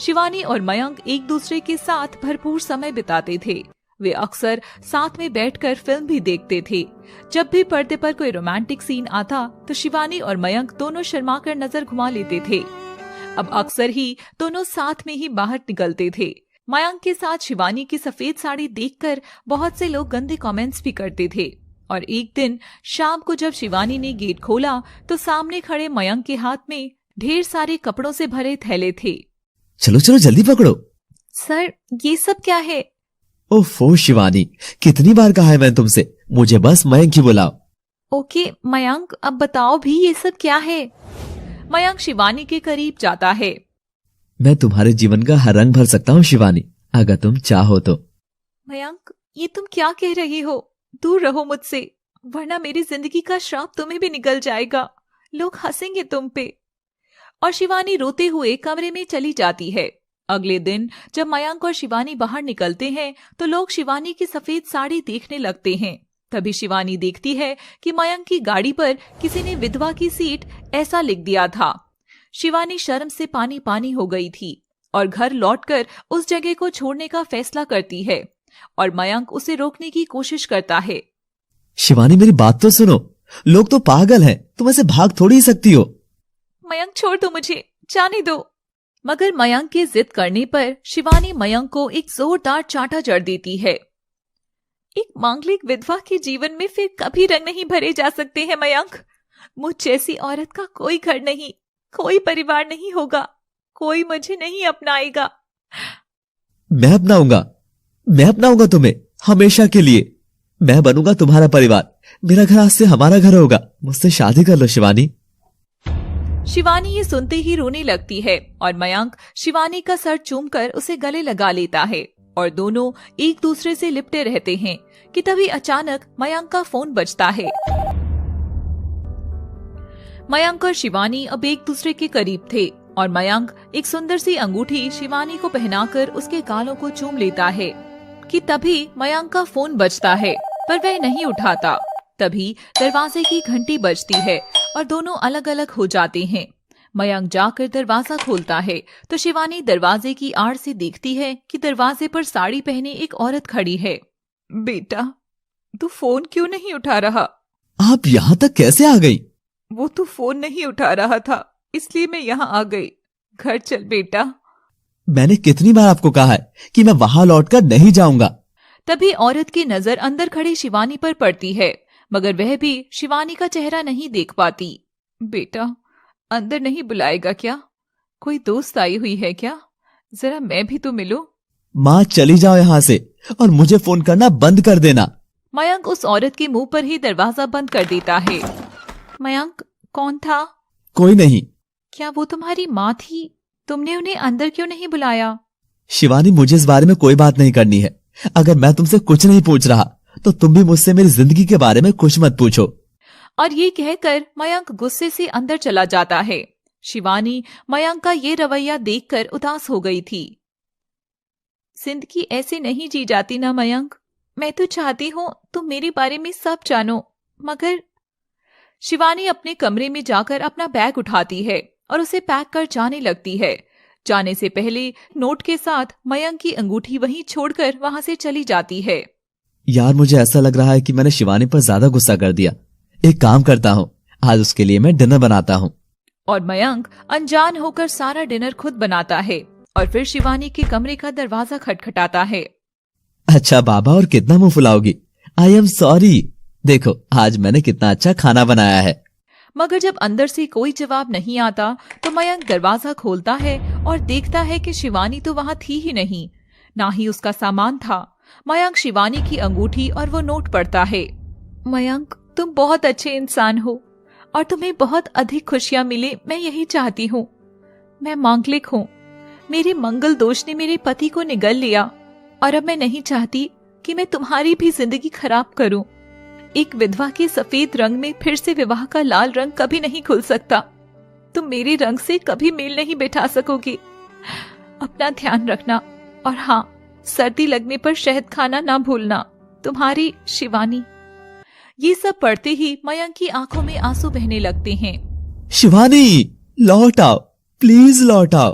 शिवानी और मयंक एक दूसरे के साथ भरपूर समय बिताते थे। वे अक्सर साथ में बैठकर फिल्म भी देखते थे। जब भी पर्दे पर कोई रोमांटिक सीन आता तो शिवानी और मयंक दोनों शर्माकर नजर घुमा लेते थे। अब अक्सर ही दोनों साथ में ही बाहर निकलते थे। मयंक के साथ शिवानी की सफेद साड़ी देखकर बहुत से लोग गंदे कमेंट्स भी करते थे। और एक दिन शाम को जब शिवानी ने गेट खोला तो सामने खड़े मयंक के हाथ में ढेर सारे कपड़ों से भरे थैले थे। चलो चलो जल्दी पकड़ो। सर, ये सब क्या है? ओफो शिवानी, कितनी बार कहा है मैंने तुमसे, मुझे बस मयंक ही बुलाओ। ओके मयंक, अब बताओ भी ये सब क्या है? मयंक शिवानी के करीब जाता है। मैं तुम्हारे जीवन का हर रंग भर सकता हूँ शिवानी, अगर तुम चाहो तो। मयंक, ये तुम क्या कह रही हो? दूर रहो मुझसे, वरना मेरी जिंदगी का श्राप तुम्हें भी निकल जाएगा। लोग हंसेंगे तुम पे। और शिवानी रोते हुए कमरे में चली जाती है। अगले दिन जब मयंक और शिवानी बाहर निकलते हैं तो लोग शिवानी की सफेद साड़ी देखने लगते हैं। तभी शिवानी देखती है कि मयंक की गाड़ी पर किसी ने विधवा की सीट ऐसा लिख दिया था। शिवानी शर्म से पानी पानी हो गई थी और घर लौटकर उस जगह को छोड़ने का फैसला करती है और मयंक उसे रोकने की कोशिश करता है। शिवानी मेरी बात तो सुनो, लोग तो पागल हैं, तुम ऐसे भाग थोड़ी ही सकती हो। मयंक छोड़ दो मुझे, जाने दो। मगर मयंक की जिद करने पर शिवानी मयंक को एक जोरदार चांटा जड़ देती है। एक मांगलिक विधवा के जीवन में फिर कभी रंग नहीं भरे जा सकते हैं मयंक। मुझ जैसी औरत का कोई घर नहीं, कोई परिवार नहीं होगा, कोई मुझे नहीं अपनाएगा। मैं अपनाऊंगा तुम्हें हमेशा के लिए। मैं बनूंगा तुम्हारा परिवार, मेरा घर आज से हमारा घर होगा। मुझसे शादी कर लो शिवानी। शिवानी ये सुनते ही रोने लगती है और मयंक शिवानी का सर चूमकर उसे गले लगा लेता है और दोनों एक दूसरे से लिपटे रहते हैं कि तभी अचानक मयंक का फोन बजता है। मयंक और शिवानी अब एक दूसरे के करीब थे और मयंक एक सुंदर सी अंगूठी शिवानी को पहनाकर उसके गालों को चूम लेता है कि तभी मयंक का फोन बजता है पर वह नहीं उठाता। तभी दरवाजे की घंटी बजती है और दोनों अलग अलग हो जाते हैं। मयंक जाकर दरवाजा खोलता है तो शिवानी दरवाजे की आड़ से देखती है कि दरवाजे पर साड़ी पहने एक औरत खड़ी है। बेटा, तू फोन क्यों नहीं उठा रहा? आप यहाँ तक कैसे आ गई? वो तू फोन नहीं उठा रहा था, इसलिए मैं यहाँ आ गई। घर चल बेटा। मैंने कितनी बार आपको कहा है कि मैं वहां लौटकर नहीं जाऊंगा। तभी औरत की नजर अंदर खड़ी शिवानी पर पड़ती है मगर वह भी शिवानी का चेहरा नहीं देख पाती। बेटा, अंदर नहीं बुलाएगा क्या? कोई दोस्त आई हुई है क्या? जरा मैं भी तो मिलूं। माँ चली जाओ यहाँ से और मुझे फोन करना बंद कर देना। मयंक उस औरत के मुंह पर ही दरवाजा बंद कर देता है। मयंक, कौन था? कोई नहीं। क्या वो तुम्हारी माँ थी? तुमने उन्हें अंदर क्यों नहीं बुलाया? शिवानी, मुझे इस बारे में कोई बात नहीं करनी है। अगर मैं तुमसे कुछ नहीं पूछ रहा तो तुम भी मुझसे मेरी जिंदगी के बारे में कुछ मत पूछो। और ये कहकर मयंक गुस्से से अंदर चला जाता है। शिवानी मयंक का ये रवैया देखकर उदास हो गई थी। जिंदगी ऐसे नहीं जी जाती ना मयंक। मैं तो चाहती हूँ तुम मेरे बारे में सब जानो, मगर। शिवानी अपने कमरे में जाकर अपना बैग उठाती है और उसे पैक कर जाने लगती है। जाने से पहले नोट के साथ मयंक की अंगूठी वहीं छोड़कर वहां से चली जाती है। यार, मुझे ऐसा लग रहा है कि मैंने शिवानी पर ज्यादा गुस्सा कर दिया। एक काम करता हूँ, आज उसके लिए मैं डिनर बनाता हूँ। और मयंक अनजान होकर सारा डिनर खुद बनाता है और फिर शिवानी के कमरे का दरवाजा खटखटाता है। अच्छा बाबा, और कितना मुंह फुलाओगी? I am sorry. देखो आज मैंने कितना अच्छा खाना बनाया है। मगर जब अंदर से कोई जवाब नहीं आता तो मयंक दरवाजा खोलता है और देखता है कि शिवानी तो वहां थी ही नहीं, ना ही उसका सामान था। मयंक शिवानी की अंगूठी और वो नोट पढ़ता है। मयंक, तुम बहुत अच्छे इंसान हो और तुम्हें बहुत अधिक खुशियां मिले, मैं यही चाहती हूँ। मैं मांगलिक हूँ। मेरे मंगल दोष ने मेरे पति को निगल लिया और अब मैं नहीं चाहती कि मैं तुम्हारी भी जिंदगी खराब करूं। एक विधवा के सफेद रंग में फिर से विवाह का लाल रंग कभी नहीं खुल सकता। तुम मेरे रंग से कभी मेल नहीं बैठा सकोगी। अपना ध्यान रखना और हाँ, सर्दी लगने पर शहद खाना ना भूलना। तुम्हारी शिवानी। ये सब पढ़ते ही मयंक की आंखों में आंसू बहने लगते हैं। शिवानी, लौट आओ, प्लीज लौट आओ।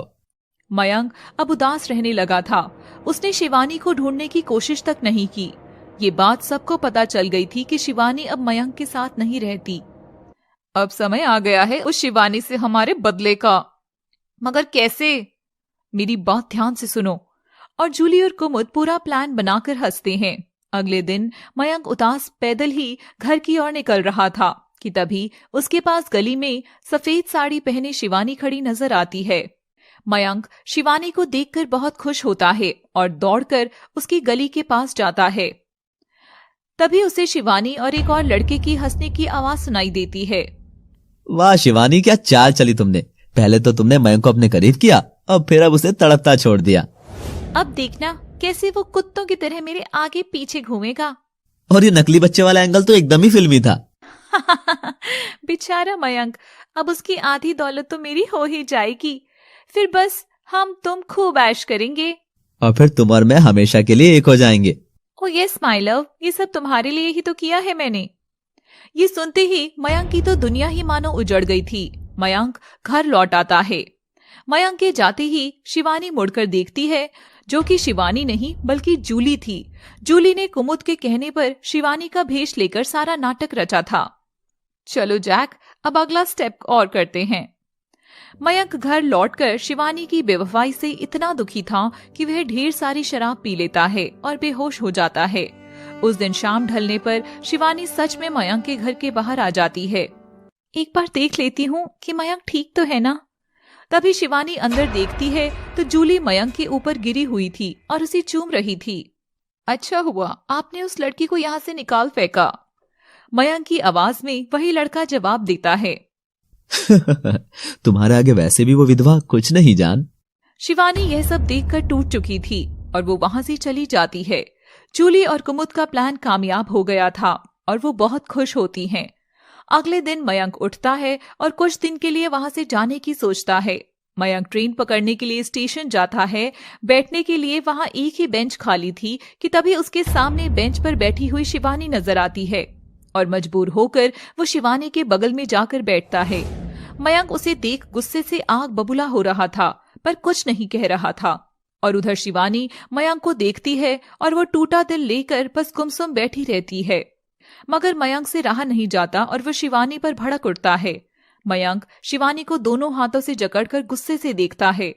मयंक अब उदास रहने लगा था। उसने शिवानी को ढूंढने की कोशिश तक नहीं की। ये बात सबको पता चल गई थी कि शिवानी अब मयंक के साथ नहीं रहती। अब समय आ गया है उस शिवानी से हमारे बदले का। मगर कैसे? मेरी बात ध्यान से सुनो। और जूली और कुमुद पूरा प्लान बनाकर हंसते हैं। अगले दिन मयंक उदास पैदल ही घर की ओर निकल रहा था कि तभी उसके पास गली में सफेद साड़ी पहने शिवानी खड़ी नजर आती है। मयंक शिवानी को देखकर बहुत खुश होता है और दौड़कर उसकी गली के पास जाता है। तभी उसे शिवानी और एक और लड़के की हंसने की आवाज सुनाई देती है। वाह शिवानी, क्या चाल चली तुमने। पहले तो तुमने मयंक को अपने करीब किया, अब उसे तड़पता छोड़ दिया। अब देखना कैसे वो कुत्तों की तरह मेरे आगे पीछे घूमेगा। और ये नकली बच्चे वाला एंगल तो एकदम ही फिल्मी था। बेचारा मयंक, अब उसकी आधी दौलत तो मेरी हो ही जाएगी। फिर बस हम तुम खूब ऐश करेंगे और फिर तुम और मैं हमेशा के लिए एक हो जाएंगे। ओ यस माय लव, ये सब तुम्हारे लिए ही तो किया है मैंने। ये सुनते ही मयंक की तो दुनिया ही मानो उजड़ गई थी। मयंक घर लौट आता है। मयंक के जाते ही शिवानी मुड़कर देखती है, जो कि शिवानी नहीं बल्कि जूली थी। जूली ने कुमुद के कहने पर शिवानी का भेष लेकर सारा नाटक रचा था। चलो जैक, अब अगला स्टेप और करते हैं। मयंक घर लौटकर शिवानी की बेवफाई से इतना दुखी था कि वह ढेर सारी शराब पी लेता है और बेहोश हो जाता है। उस दिन शाम ढलने पर शिवानी सच में मयंक के घर के बाहर आ जाती है। एक बार देख लेती हूँ कि मयंक ठीक तो है ना। तभी शिवानी अंदर देखती है तो जूली मयंक के ऊपर गिरी हुई थी और उसे चूम रही थी। अच्छा हुआ आपने उस लड़की को यहाँ से निकाल फेंका। मयंक की आवाज में वही लड़का जवाब देता है। तुम्हारे आगे वैसे भी वो विधवा कुछ नहीं जान। शिवानी यह सब देखकर टूट चुकी थी और वो वहां से चली जाती है। जूली और कुमुद का प्लान कामयाब हो गया था और वो बहुत खुश होती हैं। अगले दिन मयंक उठता है और कुछ दिन के लिए वहां से जाने की सोचता है। मयंक ट्रेन पकड़ने के लिए स्टेशन जाता है। बैठने के लिए वहां एक ही बेंच खाली थी कि तभी उसके सामने बेंच पर बैठी हुई शिवानी नजर आती है और मजबूर होकर वो शिवानी के बगल में जाकर बैठता है। मयंक उसे देख गुस्से से आग बबूला हो रहा था पर कुछ नहीं कह रहा था। और उधर शिवानी मयंक को देखती है और वो टूटा दिल लेकर बस गुमसुम बैठी रहती है। मगर मयंक से रहा नहीं जाता और वो शिवानी पर भड़क उठता है। मयंक शिवानी को दोनों हाथों से जकड़कर गुस्से से देखता है।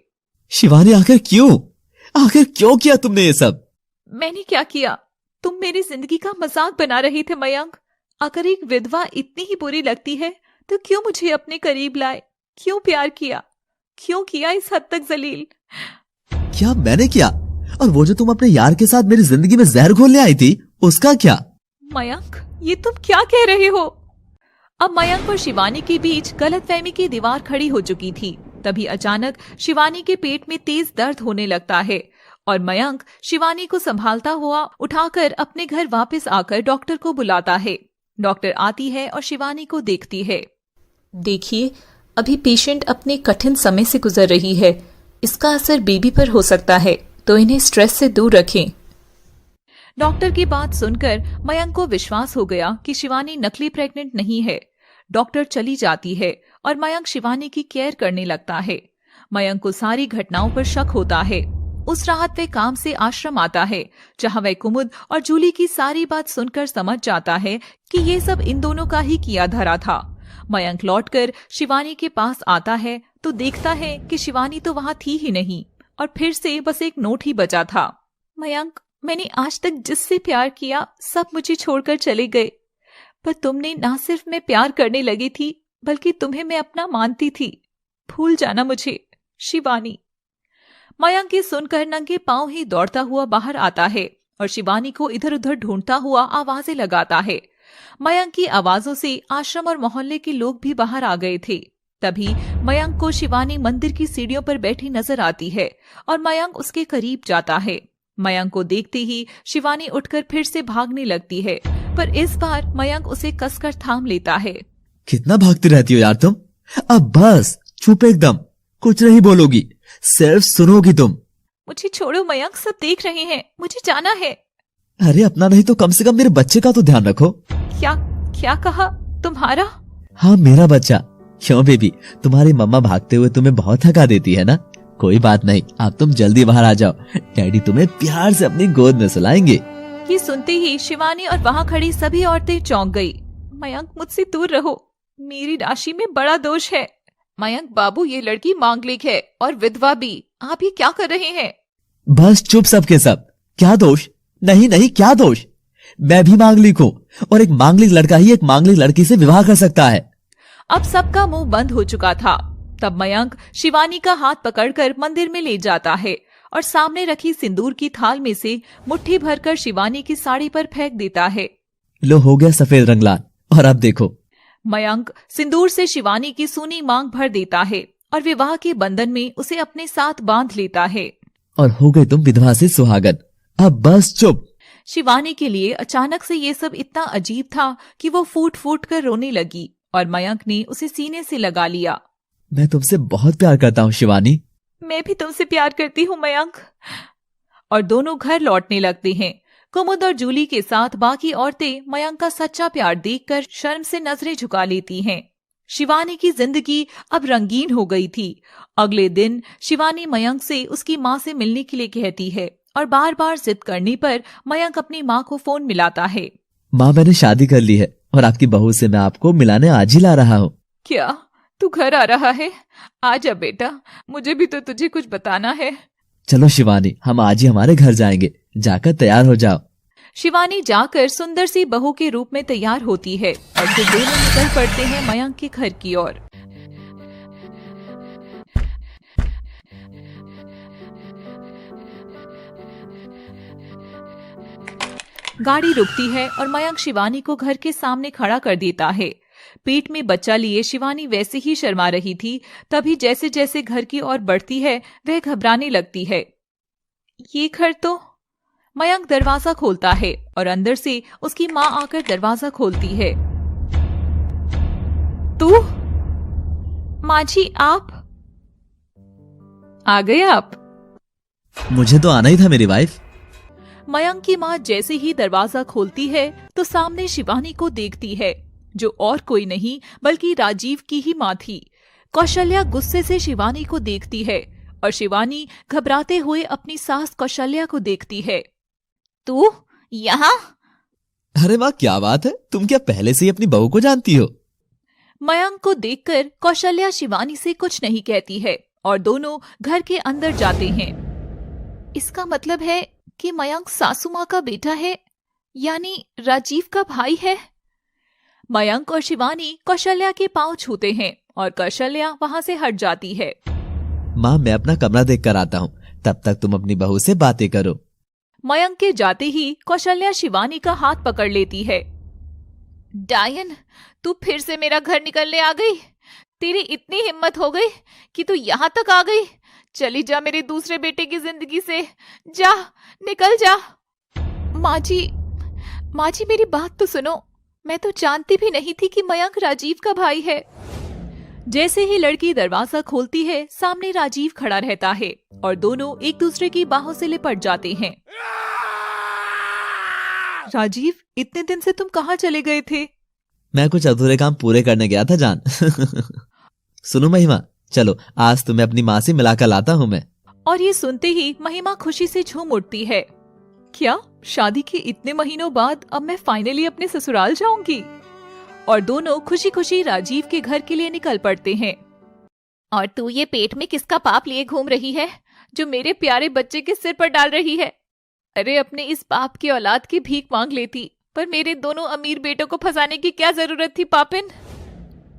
शिवानी आखिर क्यों किया तुमने ये सब? मैंने क्या किया? तुम मेरी जिंदगी का मजाक बना रहे थे मयंक। अगर एक विधवा इतनी ही बुरी लगती है तो क्यों मुझे अपने करीब लाए? क्यों प्यार किया? क्यों किया इस हद तक जलील? क्या मैंने किया? और वो जो तुम अपने यार के साथ मेरी जिंदगी में जहर घोलने आई थी, उसका क्या? मयंक, ये तुम क्या कह रहे हो? अब मयंक और शिवानी के बीच गलतफहमी की दीवार खड़ी हो चुकी थी। तभी अचानक शिवानी के पेट में तेज दर्द होने लगता है और मयंक शिवानी को संभालता हुआ उठाकर अपने घर वापस आकर डॉक्टर को बुलाता है। डॉक्टर आती है और शिवानी को देखती है। देखिए, अभी पेशेंट अपने कठिन समय से गुजर रही है। इसका असर बेबी पर हो सकता है, तो इन्हें स्ट्रेस से दूर रखें। डॉक्टर की बात सुनकर मयंक को विश्वास हो गया कि शिवानी नकली प्रेग्नेंट नहीं है। डॉक्टर चली जाती है और मयंक शिवानी की केयर करने लगता है। मयंक को सारी घटनाओं पर शक होता है। उस रात वे काम से आश्रम आता है, जहां वह कुमुद और जूली की सारी बात सुनकर समझ जाता है कि ये सब इन दोनों का ही किया धरा था। मयंक लौटकर शिवानी के पास आता है तो देखता है कि शिवानी तो वहां थी ही नहीं और फिर से बस एक नोट ही बचा था। मयंक, मैंने आज तक जिससे प्यार किया सब मुझे छोड़कर चले गए, पर तुमने ना सिर्फ मैं प्यार करने लगी थी बल्कि तुम्हें मैं अपना मानती थी। भूल जाना मुझे, शिवानी। मयंक ये सुनकर नंगे पांव ही दौड़ता हुआ बाहर आता है और शिवानी को इधर उधर ढूंढता हुआ आवाजें लगाता है। मयंक की आवाजों से आश्रम और मोहल्ले के लोग भी बाहर आ गए थे। तभी मयंक को शिवानी मंदिर की सीढ़ियों पर बैठी नजर आती है और मयंक उसके करीब जाता है। मयंक को देखते ही शिवानी उठकर फिर से भागने लगती है, पर इस बार मयंक उसे कसकर थाम लेता है। कितना भागती रहती हो यार तुम? अब बस चुप एकदम, कुछ नहीं बोलोगी, सिर्फ सुनोगी तुम। मुझे छोड़ो मयंक, सब देख रहे हैं, मुझे जाना है। अरे अपना नहीं तो कम से कम मेरे बच्चे का तो ध्यान रखो। क्या कहा? तुम्हारा? हाँ, मेरा बच्चा। क्यों बेबी, तुम्हारी मम्मा भागते हुए तुम्हें बहुत थका देती है ना? कोई बात नहीं, आप तुम जल्दी बाहर आ जाओ, डैडी तुम्हें प्यार से अपनी गोद में सुलाएंगे। ये सुनते ही शिवानी और वहाँ खड़ी सभी औरतें चौंक गई। मयंक, मुझसे दूर रहो, मेरी राशि में बड़ा दोष है। मयंक बाबू, ये लड़की मांगलिक है और विधवा भी, आप ये क्या कर रहे हैं? बस चुप सबके सब। क्या दोष? नहीं नहीं, क्या दोष? मैं भी मांगलिक हूँ और एक मांगलिक लड़का ही एक मांगलिक लड़की से विवाह कर सकता है। अब सबका मुंह बंद हो चुका था। तब मयंक शिवानी का हाथ पकड़कर मंदिर में ले जाता है और सामने रखी सिंदूर की थाल में से मुट्ठी भरकर शिवानी की साड़ी पर फेंक देता है। लो, हो गया सफेद रंग लाल, और अब देखो। मयंक सिंदूर से शिवानी की सूनी मांग भर देता है और विवाह के बंधन में उसे अपने साथ बांध लेता है। और हो गई तुम विधवा से सुहागन। अब बस चुप। शिवानी के लिए अचानक से ये सब इतना अजीब था कि वो फूट फूट कर रोने लगी और मयंक ने उसे सीने से लगा लिया। मैं तुमसे बहुत प्यार करता हूँ शिवानी। मैं भी तुमसे प्यार करती हूँ मयंक। और दोनों घर लौटने लगते हैं। कुमुद और जूली के साथ बाकी औरतें मयंक का सच्चा प्यार देखकर शर्म से नजरें झुका लेती हैं। शिवानी की जिंदगी अब रंगीन हो गई थी। अगले दिन शिवानी मयंक से उसकी माँ से मिलने के लिए कहती है और बार बार जिद करने पर मयंक अपनी माँ को फोन मिलाता है। माँ, मैंने शादी कर ली है और आपकी बहू से मैं आपको मिलाने आज ही ला रहा हूँ। क्या तू घर आ रहा है? आजा बेटा, मुझे भी तो तुझे कुछ बताना है। चलो शिवानी, हम आज ही हमारे घर जाएंगे, जाकर तैयार हो जाओ। शिवानी जाकर सुंदर सी बहू के रूप में तैयार होती है और फिर दोनों निकल पड़ते हैं मयंक के घर की ओर। गाड़ी रुकती है और मयंक शिवानी को घर के सामने खड़ा कर देता है। पेट में बच्चा लिए शिवानी वैसे ही शर्मा रही थी, तभी जैसे जैसे घर की ओर बढ़ती है वह घबराने लगती है। ये घर तो... मयंक दरवाजा खोलता है और अंदर से उसकी माँ आकर दरवाजा खोलती है। तू? माँ जी, आप आ गए? आप? मुझे तो आना ही था मेरी वाइफ। मयंक की माँ जैसे ही दरवाजा खोलती है तो सामने शिवानी को देखती है, जो और कोई नहीं बल्कि राजीव की ही माँ थी। कौशल्या गुस्से से शिवानी को देखती है और शिवानी घबराते हुए अपनी सास कौशल्या को देखती है। तू यहाँ? अरे वाह, क्या बात है, तुम क्या पहले से ही अपनी बहू को जानती हो? मयंक को देखकर कौशल्या शिवानी से कुछ नहीं कहती है और दोनों घर के अंदर जाते हैं। इसका मतलब है कि मयंक सासू माँ का बेटा है, यानी राजीव का भाई है। मयंक और शिवानी कौशल्या के पांव छूते हैं और कौशल्या वहां से हट जाती है। माँ, मैं अपना कमरा देख कर आता हूँ, तब तक तुम अपनी बहू से बातें करो। मयंक के जाते ही कौशल्या शिवानी का हाथ पकड़ लेती है। डायन, तू फिर से मेरा घर निकलने आ गई? तेरी इतनी हिम्मत हो गई कि तू यहाँ तक आ गई? चली जा मेरे दूसरे बेटे की जिंदगी से, जा, निकल जा। माँ जी मेरी बात तो सुनो, मैं तो जानती भी नहीं थी कि मयंक राजीव का भाई है। जैसे ही लड़की दरवाजा खोलती है, सामने राजीव खड़ा रहता है और दोनों एक दूसरे की बाहों से लिपट जाते हैं। राजीव, इतने दिन से तुम कहाँ चले गए थे? मैं कुछ अधूरे काम पूरे करने गया था जान। सुनो महिमा, चलो आज तुम्हें अपनी माँ से मिलाकर लाता हूँ मैं। और ये सुनते ही महिमा खुशी से झूम उठती है। क्या शादी के इतने महीनों बाद अब मैं फाइनली अपने ससुराल जाऊंगी? और दोनों खुशी खुशी राजीव के घर के लिए निकल पड़ते हैं। और तू ये पेट में किसका पाप लिए घूम रही है, जो मेरे प्यारे बच्चे के सिर पर डाल रही है? अरे अपने इस पाप की औलाद की भीख मांग लेती, पर मेरे दोनों अमीर बेटों को फंसाने की क्या जरूरत थी पापिन?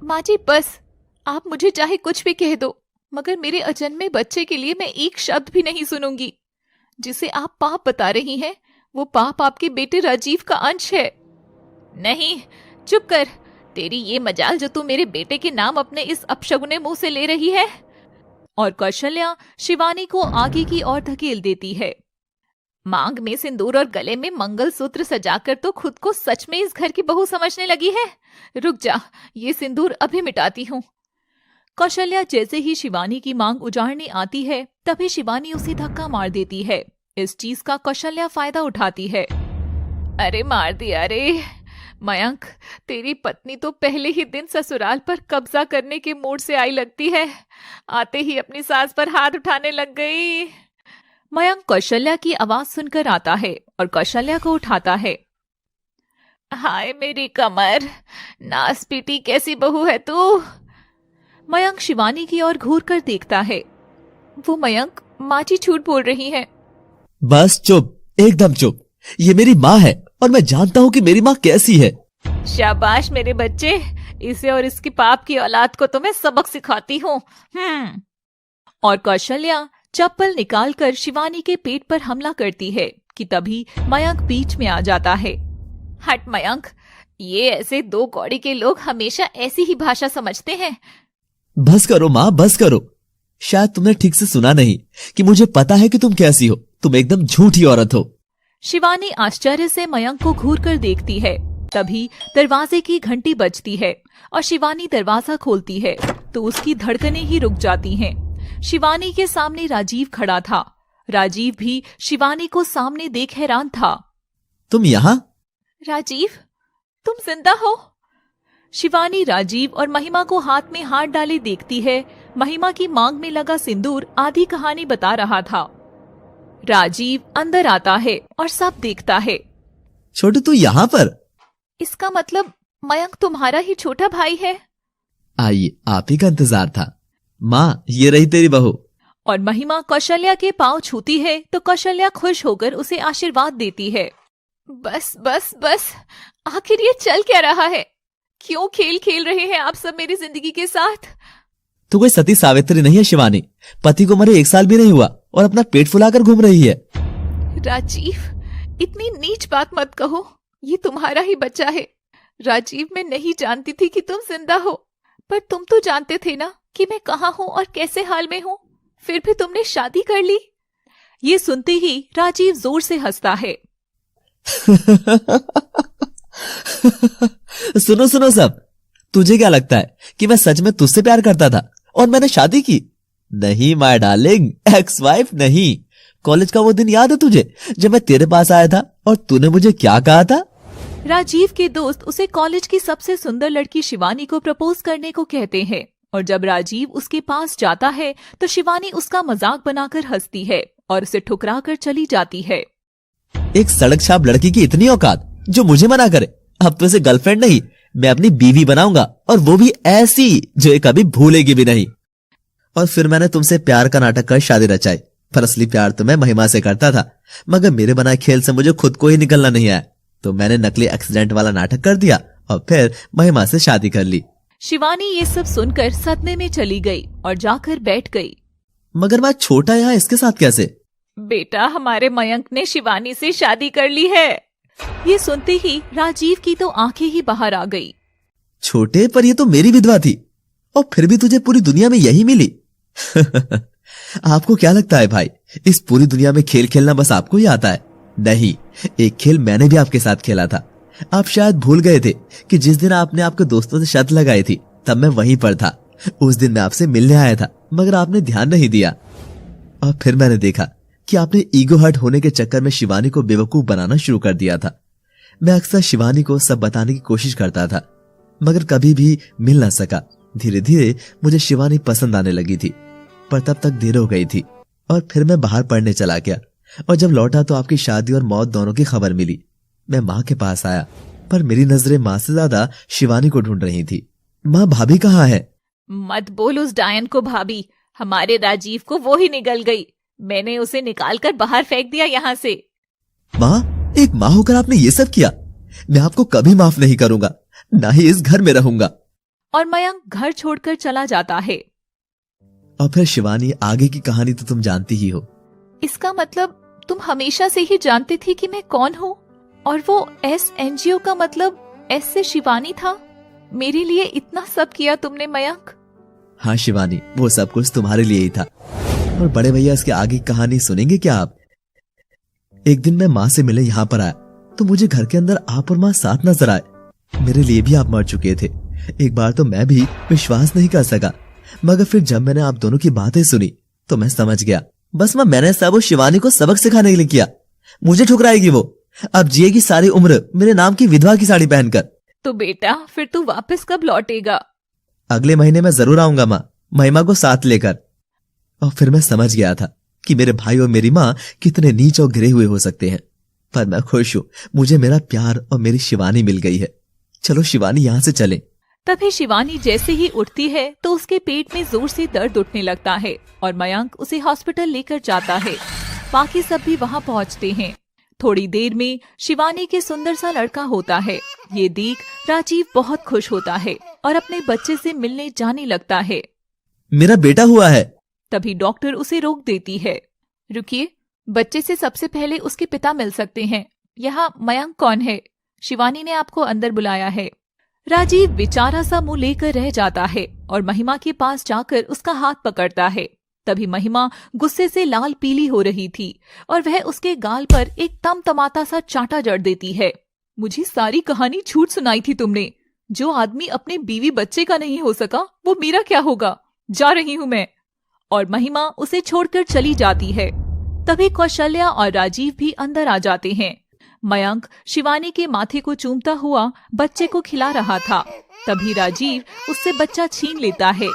माँ जी बस, आप मुझे चाहे कुछ भी कह दो, मगर मेरे अजन्मे बच्चे के लिए मैं एक शब्द भी नहीं सुनूंगी। जिसे आप पाप बता रही हैं, वो पाप आपके बेटे राजीव का अंश है। नहीं, चुप कर। तेरी ये मजाल जो तू मेरे बेटे के नाम अपने इस अपशगुने मुंह से ले रही है। और कौशल्या शिवानी को आगे की ओर धकेल देती है। मांग में सिंदूर और गले में मंगलसूत्र सजाकर तो खुद को सच में इस घर की बहू समझने लगी है। रुक जा, ये सिंदूर अभी मिटाती हूँ। कौशल्या जैसे ही शिवानी की मांग उजाड़ने आती है, तभी शिवानी उसे धक्का मार देती है। इस चीज का कौशल्या फायदा उठाती है। अरे मार दिया रे, मयंक, तेरी पत्नी तो पहले ही दिन ससुराल पर कब्जा करने के मूड से आई लगती है। आते ही अपनी सास पर हाथ उठाने लग गई। मयंक कौशल्या की आवाज सुनकर आता है और कौशल्या को उठाता है। हाय मेरी कमर, नास पीटी कैसी बहू है तू। मयंक शिवानी की ओर घूर कर देखता है। वो मयंक, माँ जी झूठ बोल रही है। बस चुप, एकदम चुप। ये मेरी माँ है और मैं जानता हूँ कि मेरी माँ कैसी है। शाबाश मेरे बच्चे, इसे और इसकी पाप की औलाद को तो मैं सबक सिखाती हूँ। और कौशल्या चप्पल निकालकर शिवानी के पेट पर हमला करती है कि तभी मयंक बीच में आ जाता है। हट मयंक, ये ऐसे दो कौड़ी के लोग हमेशा ऐसी ही भाषा समझते हैं। बस करो माँ, बस करो। शायद तुमने ठीक से सुना नहीं कि मुझे पता है कि तुम कैसी हो। तुम एकदम झूठी औरत हो। शिवानी आश्चर्य से मयंक को घूर कर देखती है। तभी दरवाजे की घंटी बजती है और शिवानी दरवाजा खोलती है तो उसकी धड़कनें ही रुक जाती हैं। शिवानी के सामने राजीव खड़ा था। राजीव भी शिवानी को सामने देख हैरान था। तुम यहाँ? राजीव, तुम जिंदा हो? शिवानी राजीव और महिमा को हाथ में हाथ डाले देखती है। महिमा की मांग में लगा सिंदूर आधी कहानी बता रहा था। राजीव अंदर आता है और सब देखता है। छोटू, तू यहाँ पर? इसका मतलब मयंक तुम्हारा ही छोटा भाई है। आइए, आप ही का इंतजार था। माँ, ये रही तेरी बहू। और महिमा कौशल्या के पांव छूती है तो कौशल्या खुश होकर उसे आशीर्वाद देती है। बस बस बस, आखिर ये चल क्या रहा है? क्यों खेल खेल रहे हैं आप सब मेरी जिंदगी के साथ? तू कोई सती सावित्री नहीं है शिवानी। पति को मरे 1 साल भी नहीं हुआ और अपना पेट फुलाकर घूम रही है। राजीव, इतनी नीच बात मत कहो। ये तुम्हारा ही बच्चा है। राजीव, मैं नहीं जानती थी कि तुम जिंदा हो, पर तुम तो जानते थे ना कि मैं कहाँ हूँ और कैसे हाल में हूँ। फिर भी तुमने शादी कर ली। ये सुनते ही राजीव जोर से हंसता है। सुनो सुनो सब, तुझे क्या लगता है कि मैं सच में तुझसे प्यार करता था और मैंने शादी की? नहीं माय डार्लिंग, एक्स वाइफ नहीं। कॉलेज का वो दिन याद है तुझे जब मैं तेरे पास आया था और तूने मुझे क्या कहा था? राजीव के दोस्त उसे कॉलेज की सबसे सुंदर लड़की शिवानी को प्रपोज करने को कहते हैं और जब राजीव उसके पास जाता है तो शिवानी उसका मजाक बनाकर हंसती है और उसे ठुकरा कर चली जाती है। एक सड़क छाप लड़की की इतनी औकात जो मुझे मना करे। अब तो इसे गर्लफ्रेंड नहीं, मैं अपनी बीवी बनाऊंगा, और वो भी ऐसी जो ये कभी भूलेगी भी नहीं। और फिर मैंने तुमसे प्यार का नाटक कर शादी रचाई, पर असली प्यार तो मैं महिमा से करता था, मगर मेरे बनाए खेल से मुझे खुद को ही निकलना नहीं आया, तो मैंने नकली एक्सीडेंट वाला नाटक कर दिया और फिर महिमा से शादी कर ली। शिवानी ये सब सुनकर सदमे में चली गई और जाकर बैठ गई। मगर मैं छोटा यहाँ इसके साथ कैसे? बेटा, हमारे मयंक ने शिवानी से शादी कर ली है। ये सुनते ही राजीव की तो आंखें ही बाहर आ गई। छोटे, पर ये तो मेरी विधवा थी और फिर भी तुझे पूरी दुनिया में यही मिली। आपको क्या लगता है भाई, इस पूरी दुनिया में खेल खेलना बस आपको ही आता है? नहीं, एक खेल मैंने भी आपके साथ खेला था। आप शायद भूल गए थे कि जिस दिन आपने आपके दोस्तों से शर्त लगाई थी तब मैं वहीं पर था। उस दिन मैं आपसे मिलने आया था, मगर आपने ध्यान नहीं दिया। और फिर मैंने देखा कि आपने ईगो हर्ट होने के चक्कर में शिवानी को बेवकूफ बनाना शुरू कर दिया था। मैं अक्सर शिवानी को सब बताने की कोशिश करता था, मगर कभी भी मिल न सका। धीरे धीरे मुझे शिवानी पसंद आने लगी थी, पर तब तक देर हो गई थी और फिर मैं बाहर पढ़ने चला गया। और जब लौटा तो आपकी शादी और मौत दोनों की खबर मिली। मैं माँ के पास आया, पर मेरी नजरें माँ से ज्यादा शिवानी को ढूंढ रही थी। माँ, भाभी कहाँ है? मत बोल उस डायन को भाभी। हमारे राजीव को वो ही निगल गई। मैंने उसे निकालकर बाहर फेंक दिया यहाँ से। माँ, एक माँ होकर आपने ये सब किया। मैं आपको कभी माफ नहीं करूंगा, ना ही इस घर में रहूंगा। और मयंक घर छोड़कर चला जाता है। और फिर शिवानी, आगे की कहानी तो तुम जानती ही हो। इसका मतलब तुम हमेशा से ही जानती थी कि मैं कौन हूँ? और वो SNGO का मतलब S से शिवानी था? मेरे लिए इतना सब किया तुमने मयंक। हाँ शिवानी, वो सब कुछ तुम्हारे लिए ही था। और बड़े भैया, इसके आगे की कहानी सुनेंगे क्या आप? एक दिन मैं माँ से मिले यहाँ पर आया तो मुझे घर के अंदर आप और माँ साथ नजर आए। मेरे लिए भी आप मर चुके थे। एक बार तो मैं भी विश्वास नहीं कर सका, मगर फिर जब मैंने आप दोनों की बातें सुनी तो मैं समझ गया। बस माँ, मैंने सब शिवानी को सबक सिखाने के लिए किया। मुझे ठुकराएगी वो, अब जिएगी सारी उम्र मेरे नाम की विधवा की साड़ी पहनकर। तो बेटा फिर तू वापस कब लौटेगा? अगले महीने मैं जरूर आऊंगा माँ, महिमा को साथ लेकर। और फिर मैं समझ गया था कि मेरे भाई और मेरी माँ कितने नीच और गिरे हुए हो सकते हैं। पर मैं खुश हूँ, मुझे मेरा प्यार और मेरी शिवानी मिल गई है। चलो शिवानी, यहाँ से चले। तभी शिवानी जैसे ही उठती है तो उसके पेट में जोर से दर्द उठने लगता है और मयंक उसे हॉस्पिटल लेकर जाता है। बाकी सब भी वहाँ पहुँचते हैं। थोड़ी देर में शिवानी के सुंदर सा लड़का होता है। ये देख राजीव बहुत खुश होता है और अपने बच्चे से मिलने जाने लगता है। मेरा बेटा हुआ है। तभी डॉक्टर उसे रोक देती है। रुकिए, बच्चे से सबसे पहले उसके पिता मिल सकते हैं। यहाँ मयंक कौन है? शिवानी ने आपको अंदर बुलाया है। राजीव बेचारा सा मुंह लेकर रह जाता है और महिमा के पास जाकर उसका हाथ पकड़ता है। तभी महिमा गुस्से से लाल पीली हो रही थी और वह उसके गाल पर एक तमतमाता सा चांटा जड़ देती है। मुझे सारी कहानी झूठ सुनाई थी तुमने। जो आदमी अपने बीवी बच्चे का नहीं हो सका वो मेरा क्या होगा? जा रही हूँ मैं। और महिमा उसे छोड़कर चली जाती है। तभी कौशल्या और राजीव भी अंदर आ जाते हैं। मयंक शिवानी के माथे को चूमता हुआ बच्चे को खिला रहा था। तभी राजीव उससे बच्चा छीन लेता है।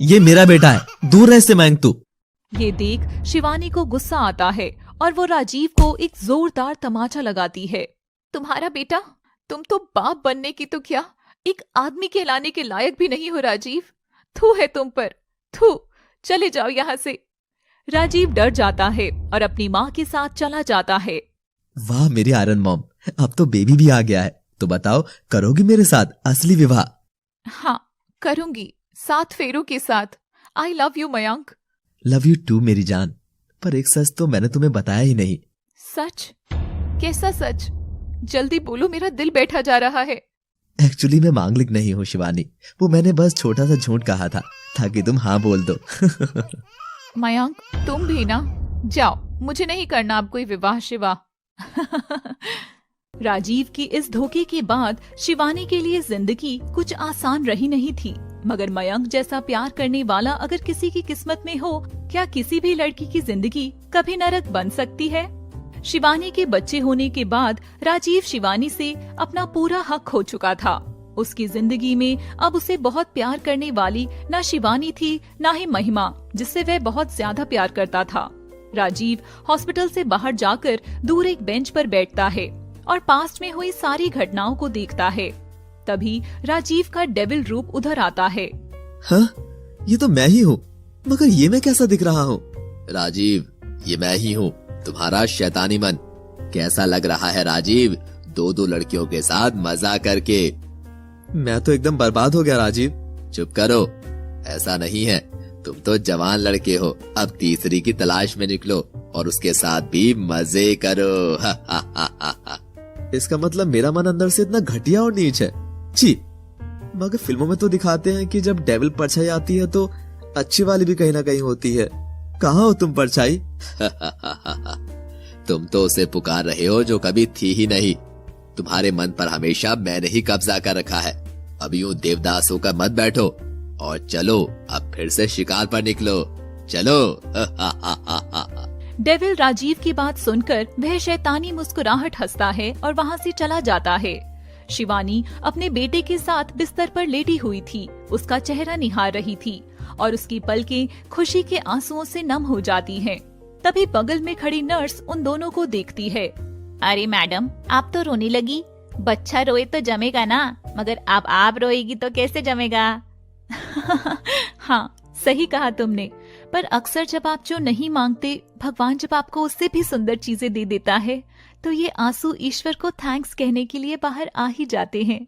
ये मेरा बेटा है, दूर रह से मयंक तू। ये देख शिवानी को गुस्सा आता है और वो राजीव को एक जोरदार तमाचा लगाती है। तुम्हारा बेटा? तुम तो बाप बनने की तो क्या, एक आदमी कहलाने के लायक भी नहीं हो राजीव। थू है तुम पर, थू। चले जाओ यहाँ से। राजीव डर जाता है और अपनी माँ के साथ चला जाता है। वाह मेरी आयरन मॉम, अब तो बेबी भी आ गया है। तो बताओ, करोगी मेरे साथ असली विवाह? हाँ करूंगी, 7 फेरों के साथ। I love you Mayank. Love you too मेरी जान। पर एक सच तो मैंने तुम्हें बताया ही नहीं। सच? कैसा सच? जल्दी बोलो, मेरा दिल बैठा जा रहा है। एक्चुअली मैं मांगलिक नहीं हूँ शिवानी, वो मैंने बस छोटा सा झूठ कहा था ताकि तुम हाँ बोल दो। मयंक तुम भी ना, जाओ, मुझे नहीं करना अब कोई विवाह शिवाह। राजीव की इस धोखे के बाद शिवानी के लिए जिंदगी कुछ आसान रही नहीं थी। मगर मयंक जैसा प्यार करने वाला अगर किसी की किस्मत में हो, क्या किसी भी लड़की की जिंदगी कभी नरक बन सकती है? शिवानी के बच्चे होने के बाद राजीव शिवानी से अपना पूरा हक खो चुका था। उसकी जिंदगी में अब उसे बहुत प्यार करने वाली न शिवानी थी, न ही महिमा, जिससे वह बहुत ज्यादा प्यार करता था। राजीव हॉस्पिटल से बाहर जाकर दूर एक बेंच पर बैठता है और पास्ट में हुई सारी घटनाओं को देखता है। तभी राजीव का डेविल रूप उधर आता है। हाँ, ये तो मैं ही हूँ, मगर ये मैं कैसा दिख रहा हूँ? राजीव, ये मैं ही हूँ, तुम्हारा शैतानी मन। कैसा लग रहा है राजीव, 2 लड़कियों के साथ मजा करके? मैं तो एकदम बर्बाद हो गया राजीव। चुप करो, ऐसा नहीं है। तुम तो जवान लड़के हो, अब तीसरी की तलाश में निकलो और उसके साथ भी मजे करो। हा, हा, हा, हा, हा। इसका मतलब मेरा मन अंदर से इतना घटिया और नीच है। छी, मगर फिल्मों में तो दिखाते हैं कि जब डेविल परछाई आती है तो अच्छी वाली भी कहीं ना कहीं होती है। कहाँ हो तुम परछाई? तुम तो उसे पुकार रहे हो जो कभी थी ही नहीं। तुम्हारे मन पर हमेशा मैंने ही कब्जा कर रखा है। अब यूं देवदास होकर मत बैठो और चलो, अब फिर से शिकार पर निकलो। चलो। डेविल राजीव की बात सुनकर वह शैतानी मुस्कुराहट हंसता है और वहाँ से चला जाता है। शिवानी अपने बेटे के साथ बिस्तर पर लेटी हुई थी। उसका चेहरा निहार रही थी और उसकी पलकें खुशी के आंसुओं से नम हो जाती हैं। तभी बगल में खड़ी नर्स उन दोनों को देखती है। अरे मैडम, आप तो रोने लगी। बच्चा रोए तो जमेगा ना, मगर अब आप रोएगी तो कैसे जमेगा? हाँ, सही कहा तुमने। पर अक्सर जब आप जो नहीं मांगते, भगवान जब आपको उससे भी सुंदर चीजें दे देता है, तो ये आंसू ईश्वर को थैंक्स कहने के लिए बाहर आ ही जाते हैं।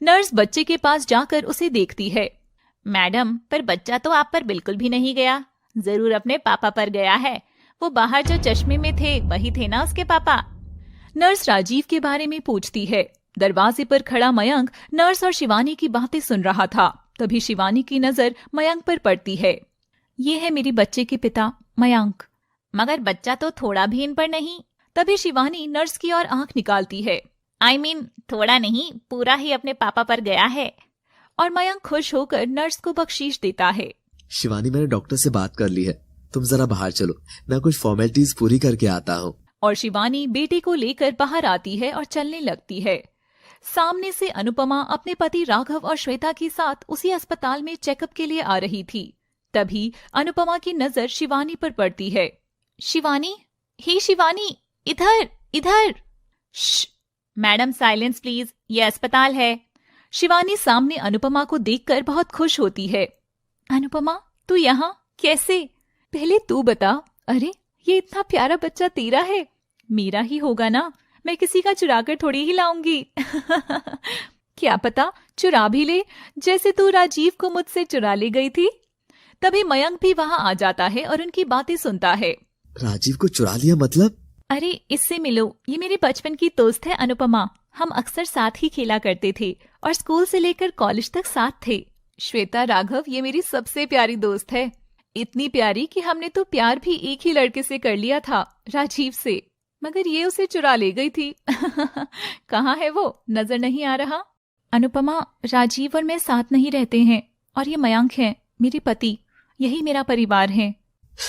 नर्स बच्चे के पास जाकर उसे देखती है। मैडम, पर बच्चा तो आप पर बिल्कुल भी नहीं गया। जरूर अपने पापा पर गया है। वो बाहर जो चश्मे में थे वही थे ना उसके पापा? नर्स राजीव के बारे में पूछती है। दरवाजे पर खड़ा मयंक नर्स और शिवानी की बातें सुन रहा था। तभी शिवानी की नजर मयंक पर पड़ती है। ये है मेरे बच्चे के पिता, मयंक। मगर बच्चा तो थोड़ा भी इन पर नहीं। तभी शिवानी नर्स की ओर आंख निकालती है। I mean, थोड़ा नहीं, पूरा ही अपने पापा पर गया है। और मयंक खुश होकर नर्स को बख्शीश देता है। शिवानी, मैंने डॉक्टर से बात कर ली है, तुम जरा बाहर चलो, मैं कुछ फॉर्मेलिटीज पूरी करके आता हूँ। और शिवानी बेटे को लेकर बाहर आती है और चलने लगती है। सामने से अनुपमा अपने पति राघव और श्वेता के साथ उसी अस्पताल में चेकअप के लिए आ रही थी। तभी अनुपमा की नजर शिवानी पर पड़ती है। शिवानी, हे शिवानी, इधर इधर। मैडम साइलेंस प्लीज, ये अस्पताल है। शिवानी सामने अनुपमा को देखकर बहुत खुश होती है। अनुपमा, तू यहाँ कैसे? पहले तू बता। अरे, ये इतना प्यारा बच्चा तेरा है? मेरा ही होगा ना, मैं किसी का चुरा कर थोड़ी ही लाऊंगी। क्या पता चुरा भी ले, जैसे तू राजीव को मुझसे चुरा ले गई थी। तभी मयंक भी वहां आ जाता है और उनकी बातें सुनता है। राजीव को चुरा लिया मतलब? अरे, इससे मिलो, ये मेरी बचपन की दोस्त है अनुपमा। हम अक्सर साथ ही खेला करते थे और स्कूल से लेकर कॉलेज तक साथ थे। श्वेता, राघव, ये मेरी सबसे प्यारी दोस्त है। इतनी प्यारी कि हमने तो प्यार भी एक ही लड़के से कर लिया था, राजीव से, मगर ये उसे चुरा ले गई थी। कहाँ है वो, नजर नहीं आ रहा? अनुपमा, राजीव और मैं साथ नहीं रहते हैं और ये मयंक है मेरे पति, यही मेरा परिवार है।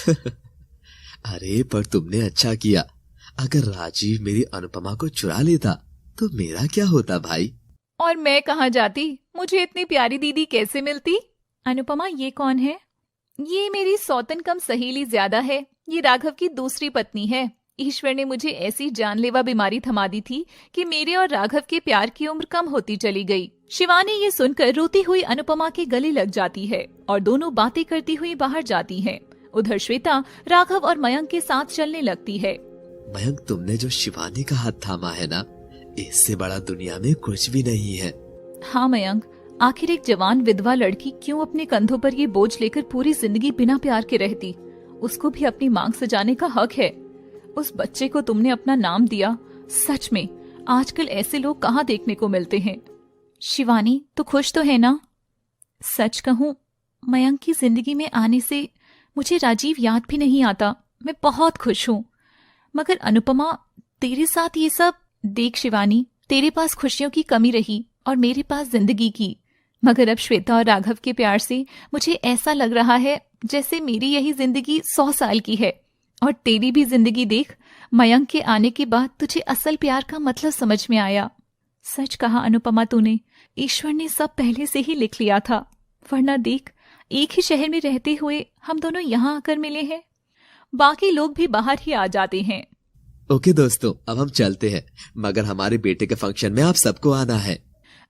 अरे, पर तुमने अच्छा किया। अगर राजीव मेरी अनुपमा को चुरा लेता तो मेरा क्या होता भाई? और मैं कहाँ जाती? मुझे इतनी प्यारी दीदी कैसे मिलती? अनुपमा, ये कौन है? ये मेरी सौतन कम सहेली ज्यादा है। ये राघव की दूसरी पत्नी है। ईश्वर ने मुझे ऐसी जानलेवा बीमारी थमा दी थी कि मेरे और राघव के प्यार की उम्र कम होती चली गई। शिवानी ये सुनकर रोती हुई अनुपमा के गले लग जाती है और दोनों बातें करती हुई बाहर जाती हैं। उधर श्वेता राघव और मयंक के साथ चलने लगती है। मयंक, तुमने जो शिवानी का हाथ थामा है ना, इससे बड़ा दुनिया में कुछ भी नहीं है। हाँ मयंक, आखिर एक जवान विधवा लड़की क्यों अपने कंधों पर ये बोझ लेकर पूरी जिंदगी बिना प्यार के रहती? उसको भी अपनी मांग सजाने का हक है। उस बच्चे को तुमने अपना नाम दिया। सच में आजकल ऐसे लोग कहाँ देखने को मिलते हैं। शिवानी, तो खुश तो है ना? सच कहूँ, मयंक की जिंदगी में आने से मुझे राजीव याद भी नहीं आता। मैं बहुत खुश हूँ। मगर अनुपमा, तेरे साथ ये सब देख शिवानी, तेरे पास खुशियों की कमी रही और मेरे पास जिंदगी की। मगर अब श्वेता और राघव के प्यार से मुझे ऐसा लग रहा है जैसे मेरी यही जिंदगी 100 साल की है। और तेरी भी जिंदगी देख, मयंक के आने के बाद तुझे असल प्यार का मतलब समझ में आया। सच कहा अनुपमा तूने, ईश्वर ने सब पहले से ही लिख लिया था। वरना देख, एक ही शहर में रहते हुए हम दोनों यहाँ आकर मिले हैं। बाकी लोग भी बाहर ही आ जाते हैं। ओके दोस्तों, अब हम चलते हैं, मगर हमारे बेटे के फंक्शन में आप सबको आना है।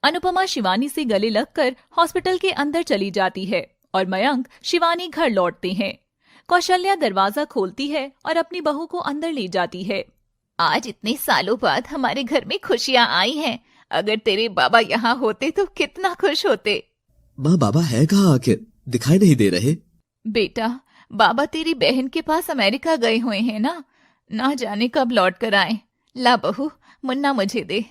अनुपमा शिवानी से गले लगकर हॉस्पिटल के अंदर चली जाती है और मयंक शिवानी घर लौटते हैं। कौशल्या दरवाजा खोलती है और अपनी बहू को अंदर ले जाती है। आज इतने सालों बाद हमारे घर में खुशियां आई हैं। अगर तेरे बाबा यहाँ होते तो कितना खुश होते। माँ, बाबा है कहाँ आखिर? दिखाई नहीं दे रहे। बेटा, बाबा तेरी बहन के पास अमेरिका गए हुए हैं ना जाने कब लौट कर आए। ला बहू, मुन्ना मुझे दे।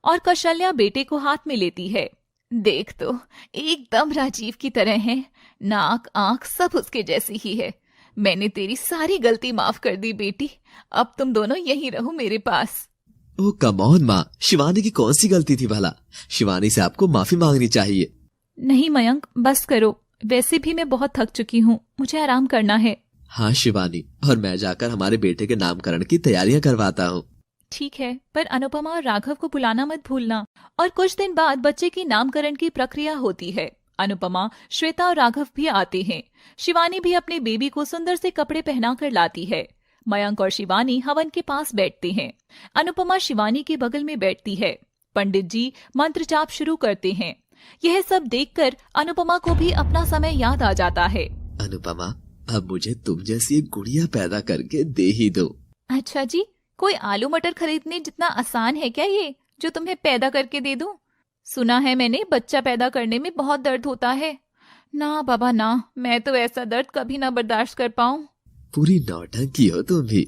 और कौशल्या बेटे को हाथ में लेती है। देख तो, एकदम राजीव की तरह है। नाक आंख सब उसके जैसी ही है। मैंने तेरी सारी गलती माफ कर दी बेटी। अब तुम दोनों यहीं रहो मेरे पास। ओ कम ऑन माँ, शिवानी की कौन सी गलती थी भला? शिवानी से आपको माफी मांगनी चाहिए। नहीं मयंक, बस करो। वैसे भी मैं बहुत थक चुकी हूँ, मुझे आराम करना है। हाँ शिवानी, और मैं जाकर हमारे बेटे के नामकरण की तैयारियां करवाता हूँ। ठीक है, पर अनुपमा और राघव को बुलाना मत भूलना। और कुछ दिन बाद बच्चे की नामकरण की प्रक्रिया होती है। अनुपमा, श्वेता और राघव भी आते हैं। शिवानी भी अपने बेबी को सुंदर से कपड़े पहना कर लाती है। मयंक और शिवानी हवन के पास बैठते हैं। अनुपमा शिवानी के बगल में बैठती है। पंडित जी मंत्र जाप शुरू करते हैं। यह सब देखकर अनुपमा को भी अपना समय याद आ जाता है। अनुपमा, अब मुझे तुम जैसी एक गुड़िया पैदा करके दे ही दो। अच्छा जी, कोई आलू मटर खरीदने जितना आसान है क्या ये, जो तुम्हें पैदा करके दे दूं? सुना है मैंने, बच्चा पैदा करने में बहुत दर्द होता है। ना बाबा ना, मैं तो ऐसा दर्द कभी ना बर्दाश्त कर पाऊं। पूरी नौटंकी हो तुम भी।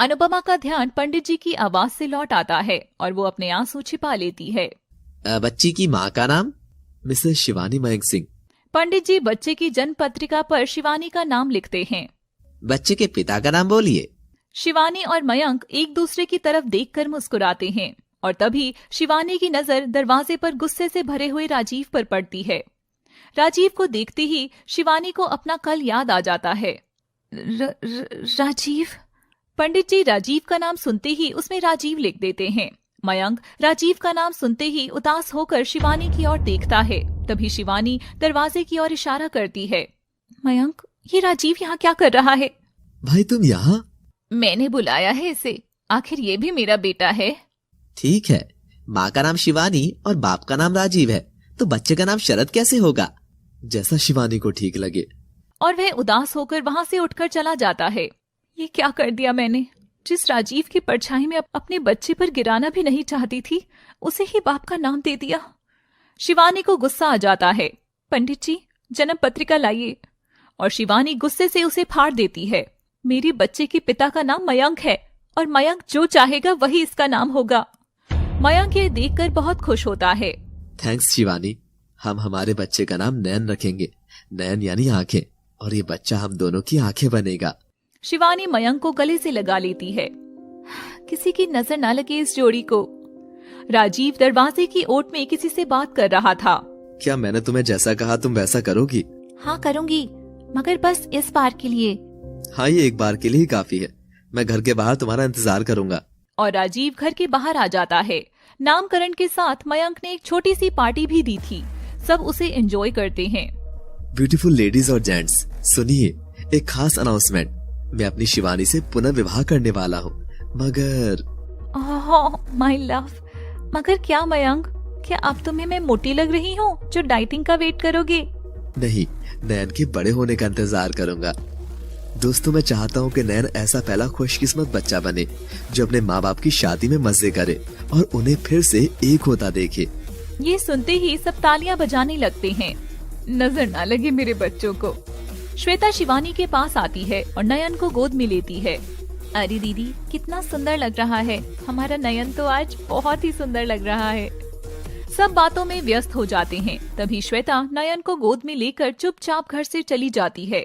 अनुपमा का ध्यान पंडित जी की आवाज से लौट आता है और वो अपने आंसू छिपा लेती है। बच्ची की माँ का नाम? मिसेस शिवानी मयंक सिंह। पंडित जी बच्चे की जन्म पत्रिका पर शिवानी का नाम लिखते हैं। बच्चे के पिता का नाम बोलिए। शिवानी और मयंक एक दूसरे की तरफ देखकर मुस्कुराते हैं और तभी शिवानी की नजर दरवाजे पर गुस्से से भरे हुए राजीव पर पड़ती है। राजीव को देखते ही शिवानी को अपना कल याद आ जाता है। राजीव, पंडित जी राजीव का नाम सुनते ही उसमें राजीव लिख देते हैं। मयंक राजीव का नाम सुनते ही उदास होकर शिवानी की ओर देखता है। तभी शिवानी दरवाजे की ओर इशारा करती है। मयंक, ये राजीव यहाँ क्या कर रहा है? भाई तुम यहाँ? मैंने बुलाया है इसे, आखिर ये भी मेरा बेटा है। ठीक है, माँ का नाम शिवानी और बाप का नाम राजीव है, तो बच्चे का नाम शरद कैसे होगा? जैसा शिवानी को ठीक लगे। और वह उदास होकर वहां से उठकर चला जाता है। ये क्या कर दिया मैंने? जिस राजीव की परछाई में अपने बच्चे पर गिराना भी नहीं चाहती थी, उसे ही बाप का नाम दे दिया। शिवानी को गुस्सा आ जाता है। पंडित जी, जन्म पत्रिका लाइए। और शिवानी गुस्से से उसे फाड़ देती है। मेरे बच्चे के पिता का नाम मयंक है और मयंक जो चाहेगा वही इसका नाम होगा। मयंक ये देखकर बहुत खुश होता है। थैंक्स शिवानी, हम हमारे बच्चे का नाम नयन रखेंगे। नयन यानी आंखें, और ये बच्चा हम दोनों की आंखें बनेगा। शिवानी मयंक को गले से लगा लेती है। किसी की नजर न लगे इस जोड़ी को। राजीव दरवाजे की ओट में किसी से बात कर रहा था। क्या मैंने तुम्हें जैसा कहा तुम वैसा करोगी? हाँ करूंगी, मगर बस इस बार के लिए। हाँ, ये एक बार के लिए ही काफी है। मैं घर के बाहर तुम्हारा इंतजार करूंगा। और राजीव घर के बाहर आ जाता है। नामकरण के साथ मयंक ने एक छोटी सी पार्टी भी दी थी। सब उसे एंजॉय करते हैं। ब्यूटीफुल लेडीज और जेंट्स, सुनिए एक खास अनाउंसमेंट। मैं अपनी शिवानी से पुनः विवाह करने वाला हूँ, मगर माय लव, मगर क्या मयंक, क्या अब तुम्हें मैं मोटी लग रही हूँ जो डाइटिंग का वेट करोगे? नहीं, नयन के बड़े होने का इंतजार करूंगा। दोस्तों, मैं चाहता हूँ कि नयन ऐसा पहला खुशकिस्मत बच्चा बने जो अपने माँ बाप की शादी में मजे करे और उन्हें फिर से एक होता देखे। ये सुनते ही सब तालियां बजाने लगते हैं। नजर ना लगे मेरे बच्चों को। श्वेता शिवानी के पास आती है और नयन को गोद में लेती है। अरे दीदी, कितना सुंदर लग रहा है। हमारा नयन तो आज बहुत ही सुंदर लग रहा है। सब बातों में व्यस्त हो जाते हैं। तभी श्वेता नयन को गोद में लेकर चुपचाप घर से चली जाती है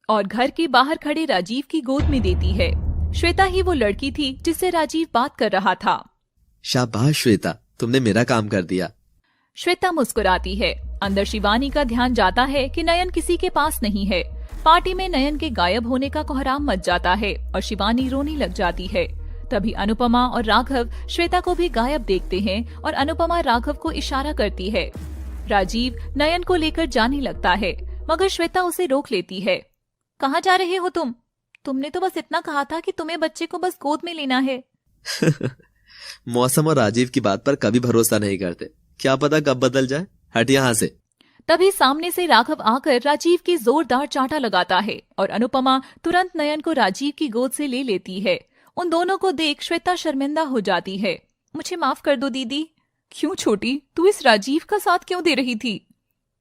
और घर के बाहर खड़े राजीव की गोद में देती है। श्वेता ही वो लड़की थी जिससे राजीव बात कर रहा था। शाबाश श्वेता, तुमने मेरा काम कर दिया। श्वेता मुस्कुराती है। अंदर शिवानी का ध्यान जाता है कि नयन किसी के पास नहीं है। पार्टी में नयन के गायब होने का कोहराम मच जाता है और शिवानी रोने लग जाती है। तभी अनुपमा और राघव श्वेता को भी गायब देखते हैं और अनुपमा राघव को इशारा करती है। राजीव नयन को लेकर जाने लगता है, मगर श्वेता उसे रोक लेती है। कहाँ जा रहे हो तुम? तुमने तो बस इतना कहा था कि तुम्हें बच्चे को बस गोद में लेना है। मौसम और राजीव की बात पर कभी भरोसा नहीं करते, क्या पता कब बदल जाए। हट यहाँ से। तभी सामने से राघव आकर राजीव की जोरदार चांटा लगाता है और अनुपमा तुरंत नयन को राजीव की गोद से ले लेती है। उन दोनों को देख श्वेता शर्मिंदा हो जाती है। मुझे माफ कर दो दीदी। क्यों छोटी, तू इस राजीव का साथ क्यों दे रही थी?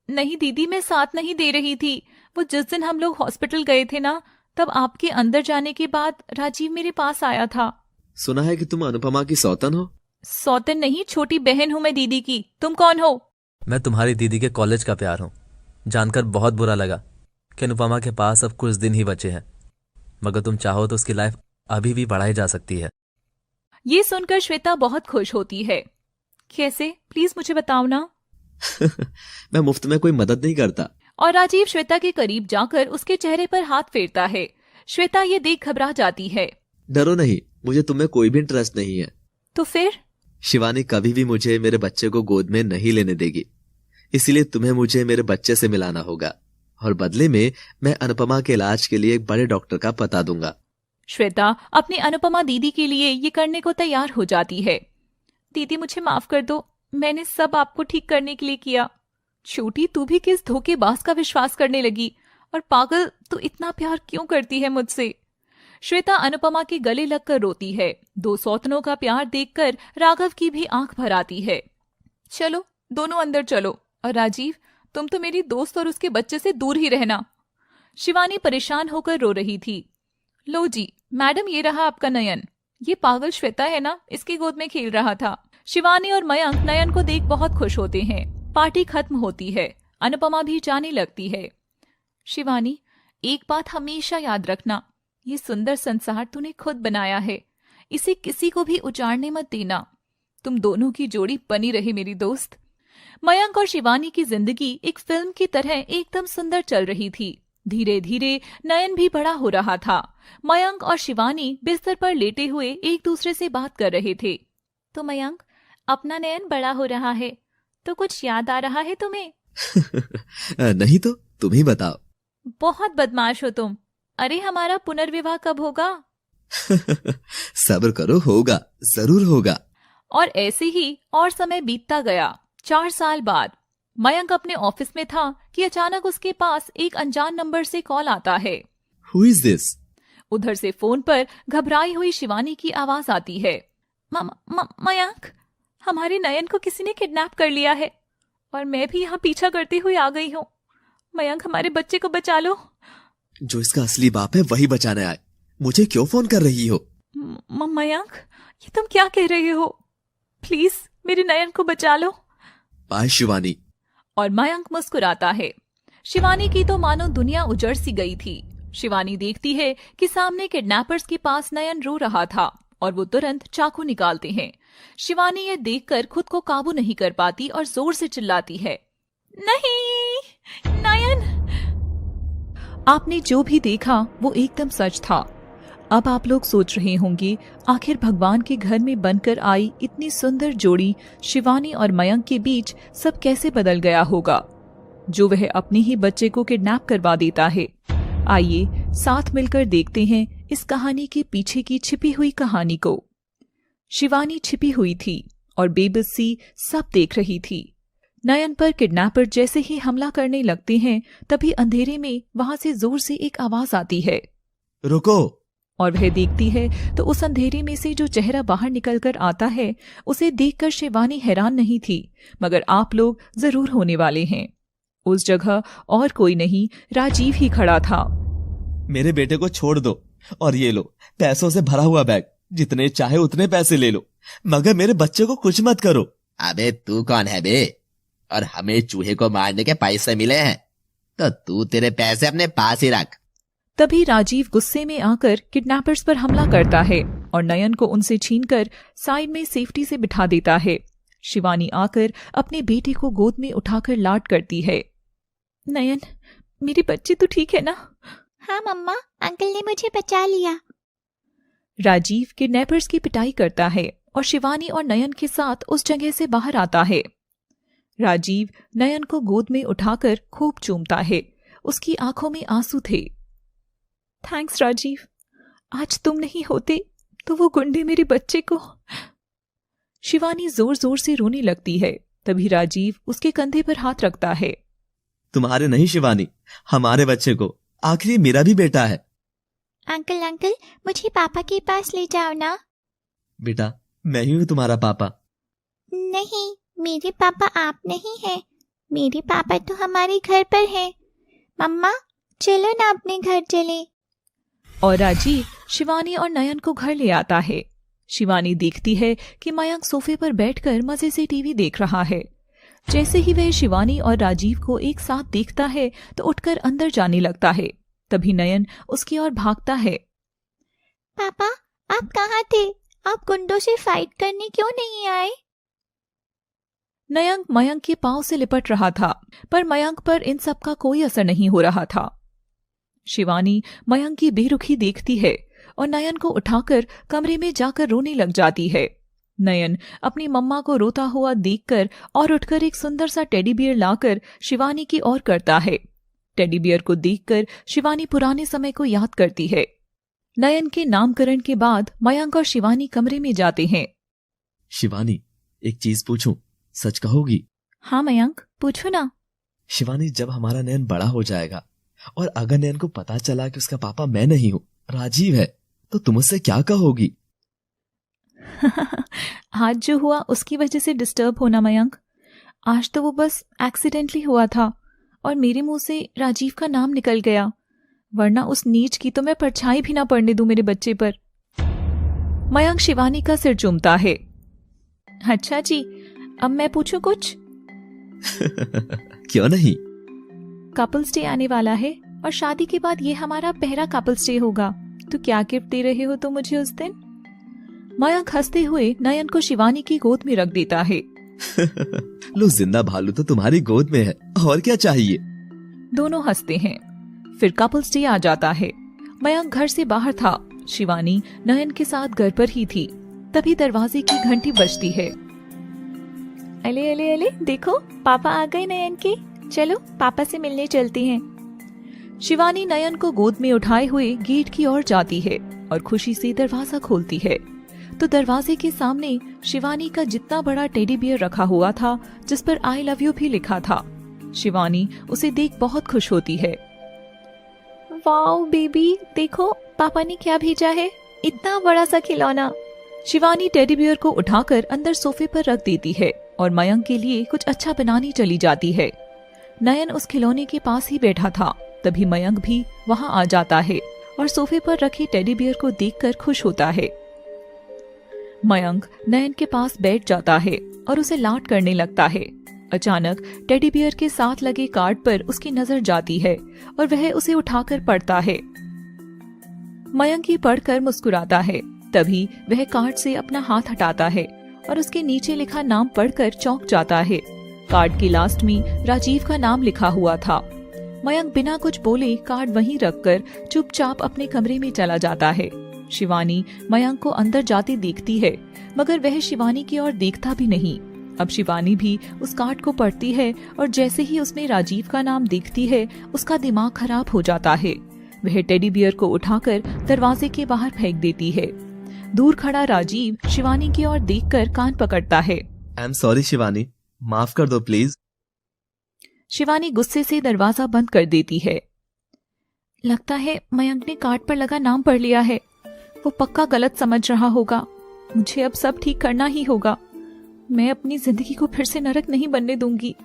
नहीं दीदी, मैं साथ नहीं दे रही थी। वो जिस दिन हम लोग हॉस्पिटल गए थे ना, तब आपके अंदर जाने के बाद राजीव मेरे पास आया था। सुना है कि तुम अनुपमा की सौतन हो। सौतन नहीं, छोटी बहन हूँ मैं दीदी की। तुम कौन हो? मैं तुम्हारी दीदी के कॉलेज का प्यार हूँ। जानकर बहुत बुरा लगा कि अनुपमा के पास अब कुछ दिन ही बचे हैं, मगर तुम चाहो तो उसकी लाइफ अभी भी बढ़ाई जा सकती है। ये सुनकर श्वेता बहुत खुश होती है। कैसे, प्लीज मुझे बताओ ना। मैं मुफ्त में कोई मदद नहीं करता। और राजीव श्वेता के करीब जाकर उसके चेहरे पर हाथ फेरता है। श्वेता ये देख घबरा जाती है। डरो नहीं, मुझे तुम्हें कोई भी इंटरेस्ट नहीं है। तो फिर? शिवानी कभी भी मुझे मेरे बच्चे को गोद में नहीं लेने देगी, इसलिए तुम्हें मुझे मेरे बच्चे से मिलाना होगा और बदले में मैं अनुपमा के इलाज के लिए एक बड़े डॉक्टर का पता दूंगा। श्वेता अपनी अनुपमा दीदी के लिए ये करने को तैयार हो जाती है। दीदी मुझे माफ कर दो, मैंने सब आपको ठीक करने के लिए किया। छोटी, तू भी किस धोखेबाज का विश्वास करने लगी? और पागल, तू इतना प्यार क्यों करती है मुझसे? श्वेता अनुपमा के गले लगकर रोती है। दो सौतनों का प्यार देखकर राघव की भी आंख भर आती है। चलो दोनों अंदर चलो। और राजीव, तुम तो मेरी दोस्त और उसके बच्चे से दूर ही रहना। शिवानी परेशान होकर रो रही थी। लो जी मैडम, ये रहा आपका नयन। ये पागल श्वेता है ना, इसकी गोद में खेल रहा था। शिवानी और मयंक नयन को देख बहुत खुश होते हैं। पार्टी खत्म होती है। अनुपमा भी जाने लगती है। शिवानी, एक बात हमेशा याद रखना, ये सुंदर संसार तूने खुद बनाया है, इसे किसी को भी उजाड़ने मत देना। तुम दोनों की जोड़ी बनी रहे मेरी दोस्त। मयंक और शिवानी की जिंदगी एक फिल्म की तरह एकदम सुंदर चल रही थी। धीरे धीरे नयन भी बड़ा हो रहा था। मयंक और शिवानी बिस्तर पर लेटे हुए एक दूसरे से बात कर रहे थे। तो मयंक, अपना नयन बड़ा हो रहा है, तो कुछ याद आ रहा है तुम्हें? नहीं तो तुम ही बताओ। बहुत बदमाश हो तुम। अरे हमारा पुनर्विवाह कब होगा? सब्र करो, होगा, जरूर होगा। और ऐसे ही और समय बीतता गया। 4 साल बाद मयंक अपने ऑफिस में था कि अचानक उसके पास एक अनजान नंबर से कॉल आता है। Who is this? उधर से फोन पर घबराई हुई शिवानी की आवाज आती है। मयंक, हमारे नयन को किसी ने किडनैप कर लिया है और मैं भी यहाँ पीछा करते हुए आ गई हूँ। मयंक, हमारे बच्चे को बचा लो। जो इसका असली बाप है वही बचाने आए। मुझे क्यों फोन कर रही हो? मयंक, ये तुम क्या कह रहे हो? प्लीज मेरे नयन को बचा लो। बाय शिवानी। और मयंक मुस्कुराता है। शिवानी की तो मानो दुनिया उजड़ सी गई थी। शिवानी देखती है कि सामने किडनैपर्स के पास नयन रो रहा था और वो तुरंत चाकू निकालते हैं। शिवानी ये देखकर खुद को काबू नहीं कर पाती और जोर से चिल्लाती है, नहीं नयन। आपने जो भी देखा वो एकदम सच था। अब आप लोग सोच रहे होंगे आखिर भगवान के घर में बनकर आई इतनी सुंदर जोड़ी शिवानी और मयंक के बीच सब कैसे बदल गया होगा, जो वह अपने ही बच्चे को किडनैप करवा देता है। आइए साथ मिलकर देखते हैं इस कहानी के पीछे की छिपी हुई कहानी को। शिवानी छिपी हुई थी और बेबस सी सब देख रही थी। नयन पर किडनैपर जैसे ही हमला करने लगते हैं तभी अंधेरे में वहां से जोर से एक आवाज आती है, रुको। और वह देखती है तो उस अंधेरे में से जो चेहरा बाहर निकलकर आता है उसे देखकर शिवानी हैरान नहीं थी, मगर आप लोग जरूर होने वाले हैं। उस जगह और कोई नहीं, राजीव ही खड़ा था। मेरे बेटे को छोड़ दो और ये लो पैसों से भरा हुआ बैग, जितने चाहे उतने पैसे ले लो, मगर मेरे बच्चे को कुछ मत करो। अबे तू कौन है बे? और हमें चूहे को मारने के पैसे मिले हैं तो तू तेरे पैसे अपने पास ही रख। तभी राजीव गुस्से में आकर किडनैपर्स पर हमला करता है और नयन को उनसे छीनकर साइड में सेफ्टी से बिठा देता है। शिवानी आकर अपने बेटे को गोद में उठाकर लाड करती है। नयन, मेरे बच्चे तो ठीक है ना? हाँ मम्मा, अंकल ने मुझे बचा लिया। राजीव किडनैपर्स की पिटाई करता है और शिवानी और नयन के साथ उस जगह से बाहर आता है। राजीव नयन को गोद में उठाकर खूब चूमता है। उसकी आंखों में आंसू थे। थैंक्स राजीव, आज तुम नहीं होते तो वो गुंडे मेरे बच्चे को। शिवानी जोर जोर से रोने लगती है। तभी राजीव उसके कंधे पर हाथ रखता है। तुम्हारे नहीं शिवानी, हमारे बच्चे को, आखिर मेरा भी बेटा है। अंकल मुझे पापा के पास ले जाओ ना। बेटा, मैं ही हूँ तुम्हारा पापा। नहीं, मेरे पापा आप नहीं हैं। मेरे पापा तो हमारे घर पर हैं। मम्मा चलो ना अपने घर चले। और राजीव शिवानी और नयन को घर ले आता है। शिवानी देखती है कि मयंक सोफे पर बैठकर मजे से टीवी देख रहा है। जैसे ही वह शिवानी और राजीव को एक साथ देखता है तो उठकर अंदर जाने लगता है। तभी नयन उसकी ओर भागता है। पापा आप कहाँ थे? आप गुंडों से फाइट करने क्यों नहीं आए? नयन मयंक के पांव से लिपट रहा था, पर मयंक पर इन सब का कोई असर नहीं हो रहा था। शिवानी मयंक की बेरुखी देखती है और नयन को उठाकर कमरे में जाकर रोने लग जाती है। नयन अपनी मम्मा को रोता हुआ देखकर और उठकर एक सुंदर सा टेडी बियर लाकर शिवानी की ओर करता है। टेडी बियर को देखकर शिवानी पुराने समय को याद करती है। नयन के नामकरण के बाद मयंक और शिवानी कमरे में जाते हैं। शिवानी, एक चीज पूछूं, सच कहोगी? हाँ मयंक, पूछो ना। शिवानी, जब हमारा नयन बड़ा हो जाएगा और अगर नयन को पता चला कि उसका पापा मैं नहीं हूँ, राजीव है, तो तुम उससे क्या कहोगी? आज जो हुआ उसकी वजह से डिस्टर्ब होना मयंक। आज तो वो बस एक्सीडेंटली हुआ था और मेरे मुंह से राजीव का नाम निकल गया, वरना उस नीच की तो मैं परछाई भी ना पड़ने दूं मेरे बच्चे पर। मयंक शिवानी का सिर चूमता है। अच्छा जी, अब मैं पूछूं कुछ? क्यों नहीं? कपल्स डे आने वाला है और शादी के बाद ये हमारा पहला कपल्स डे होगा, तो क्या गिफ्ट दे रहे हो तुम मुझे उस दिन? मयंक हंसते हुए नयन को शिवानी की गोद में रख देता है। लो, जिंदा भालू तो तुम्हारी गोद में है, और क्या चाहिए? दोनों हंसते हैं। फिर कपल्स डे आ जाता है। मयंक घर से बाहर था, शिवानी नयन के साथ घर पर ही थी। तभी दरवाजे की घंटी बजती है। अले अले अले, देखो पापा आ गए नयन के, चलो पापा से मिलने चलते हैं। शिवानी नयन को गोद में उठाए हुए गेट की ओर जाती है और खुशी से दरवाजा खोलती है तो दरवाजे के सामने शिवानी का जितना बड़ा टेडी बियर रखा हुआ था, जिस पर आई लव यू भी लिखा था। शिवानी उसे देख बहुत खुश होती है। वाओ बेबी, देखो पापा ने क्या भेजा है, इतना बड़ा सा खिलौना। शिवानी टेडी बियर को उठाकर अंदर सोफे पर रख देती है और मयंक के लिए कुछ अच्छा बनाने चली जाती है। नयन उस खिलौने के पास ही बैठा था। तभी मयंक भी वहां आ जाता है और सोफे पर रखे टेडी बियर को देखकर खुश होता है। मयंक नयन के पास बैठ जाता है और उसे लाड करने लगता है। अचानक टेडी बियर के साथ लगे कार्ड पर उसकी नजर जाती है और वह उसे उठाकर पढ़ता है। मयंक ये पढ़कर मुस्कुराता है। तभी वह कार्ड से अपना हाथ हटाता है और उसके नीचे लिखा नाम पढ़कर चौंक जाता है। कार्ड की लास्ट में राजीव का नाम लिखा हुआ था। मयंक बिना कुछ बोले कार्ड वहीं रखकर चुपचाप अपने कमरे में चला जाता है। शिवानी मयंक को अंदर जाते देखती है, मगर वह शिवानी की ओर देखता भी नहीं। अब शिवानी भी उस कार्ड को पढ़ती है और जैसे ही उसमें राजीव का नाम देखती है, उसका दिमाग खराब हो जाता है। वह टेडी बियर को उठाकर दरवाजे के बाहर फेंक देती है। दूर खड़ा राजीव शिवानी की ओर देखकर कान पकड़ता है। आई एम सॉरी शिवानी, माफ कर दो प्लीज। शिवानी गुस्से से दरवाजा बंद कर देती है। लगता है मयंक ने कार्ड पर लगा नाम पढ़ लिया है। वो पक्का गलत समझ रहा होगा। मुझे अब सब ठीक करना ही होगा। मैं अपनी जिंदगी को फिर से नरक नहीं बनने दूंगी।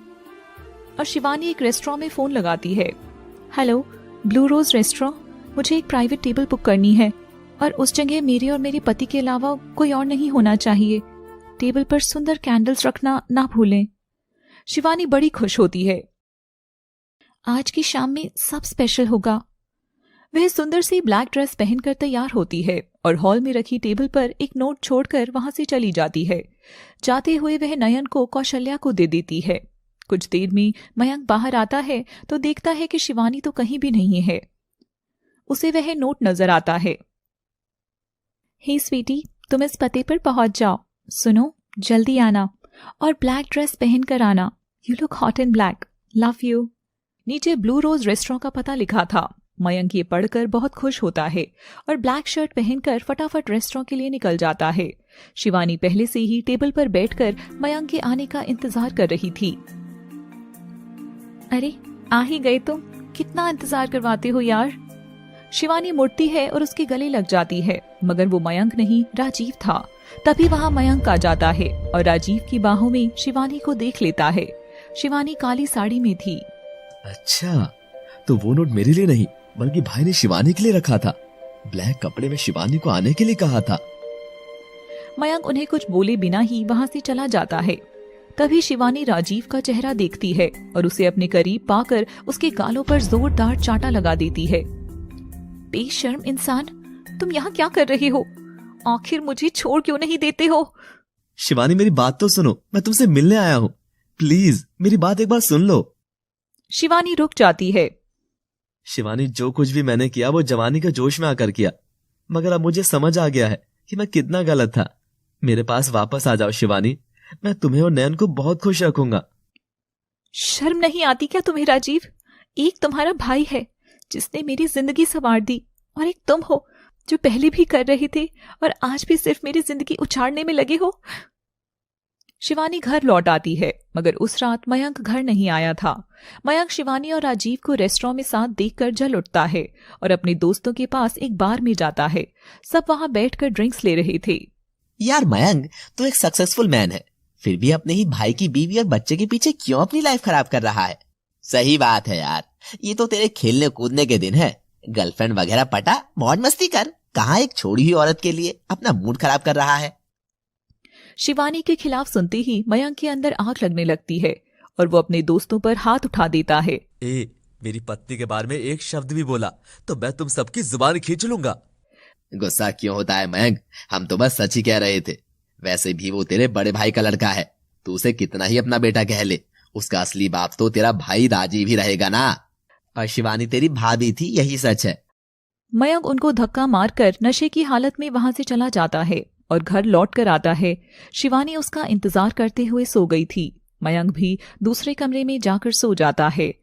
और शिवानी एक रेस्टोरेंट में फोन लगाती है। हेलो, ब्लू रोज रेस्टोरेंट, मुझे एक प्राइवेट टेबल बुक करनी है और उस जगह मेरे और मेरे पति के अलावा कोई और नहीं होना चाहिए। टेबल पर सुंदर कैंडल्स रखना ना भूलें। शिवानी बड़ी खुश होती है। आज की शाम में सब स्पेशल होगा। वह सुंदर सी ब्लैक ड्रेस पहनकर तैयार होती है और हॉल में रखी टेबल पर एक नोट छोड़कर वहां से चली जाती है। जाते हुए वह नयन को कौशल्या को दे देती है। कुछ देर में मयंक बाहर आता है तो देखता है कि शिवानी तो कहीं भी नहीं है। उसे वह नोट नजर आता है। हे स्वीटी, तुम इस पते पर पहुंच जाओ। सुनो, जल्दी आना और ब्लैक ड्रेस पहनकर आना। You look hot in black, love you. नीचे ब्लू रोज रेस्टोरेंट का पता लिखा था। मयंक ये पढ़कर बहुत खुश होता है और ब्लैक शर्ट पहनकर फटाफट रेस्टोरेंट के लिए निकल जाता है। शिवानी पहले से ही टेबल पर बैठकर मयंक के आने का इंतजार कर रही थी। अरे आ ही गए तुम, कितना इंतजार करवाते हो यार। शिवानी मुड़ती है और उसके गले लग जाती है, मगर वो मयंक नहीं राजीव था। तभी वहां मयंक आ जाता है और राजीव की बाहों में शिवानी को देख लेता है। शिवानी काली साड़ी में थी। अच्छा, तो वो नोट मेरे लिए नहीं बल्कि भाई ने शिवानी के लिए रखा था। ब्लैक कपड़े में शिवानी को आने के लिए कहा था। मयंक उन्हें कुछ बोले बिना ही वहां से चला जाता है। तभी शिवानी राजीव का चेहरा देखती है और उसे अपने करीब पाकर उसके गालों पर जोरदार चांटा लगा देती है। बेशर्म इंसान, तुम यहाँ क्या कर रहे हो? आखिर मुझे छोड़ क्यों नहीं देते हो? शिवानी मेरी बात तो सुनो, मैं तुमसे मिलने आया हूँ। प्लीज मेरी बात एक बार सुन लो। शिवानी रुक जाती है। शिवानी, जो कुछ भी मैंने किया वो जवानी के जोश में आकर किया, मगर अब मुझे समझ आ गया है कि मैं कितना गलत था। मेरे पास वापस आ जाओ शिवानी, मैं तुम्हें और नयन को बहुत खुश रखूंगा। शर्म नहीं आती क्या तुम्हें राजीव? एक तुम्हारा भाई है जिसने मेरी जिंदगी संवार दी, और एक तुम हो जो पहले भी कर रहे थे और आज भी सिर्फ मेरी जिंदगी उछाड़ने में लगे हो। शिवानी घर लौट आती है, मगर उस रात मयंक घर नहीं आया था। मयंक शिवानी और राजीव को रेस्टोरेंट में साथ देखकर जल उठता है और अपने दोस्तों के पास एक बार में जाता है। सब वहां बैठकर ड्रिंक्स ले रहे थे। यार मयंक, तू एक सक्सेसफुल मैन है, फिर भी अपने ही भाई की बीवी और बच्चे के पीछे क्यों अपनी लाइफ खराब कर रहा है? सही बात है यार, ये तो तेरे खेलने कूदने के दिन है। गर्लफ्रेंड वगैरह पटा, मौज मस्ती कर। कहाँ एक छोड़ी हुई औरत के लिए अपना मूड खराब कर रहा है। शिवानी के खिलाफ सुनते ही मयंक के अंदर आग लगने लगती है और वो अपने दोस्तों पर हाथ उठा देता है। मेरी पत्नी के बारे में एक शब्द भी बोला तो मैं तुम सबकी जुबान खींच लूंगा। गुस्सा क्यों होता है मयंक? हम तो बस सच ही कह रहे थे। वैसे भी वो तेरे बड़े भाई का लड़का है, तू उसे कितना ही अपना बेटा कह ले, उसका असली बाप तो तेरा भाई राजीव ही रहेगा ना। और शिवानी तेरी भाभी थी, यही सच है। मयंक उनको धक्का मारकर नशे की हालत में वहां से चला जाता है और घर लौट कर आता है। शिवानी उसका इंतजार करते हुए सो गई थी। मयंक भी दूसरे कमरे में जाकर सो जाता है।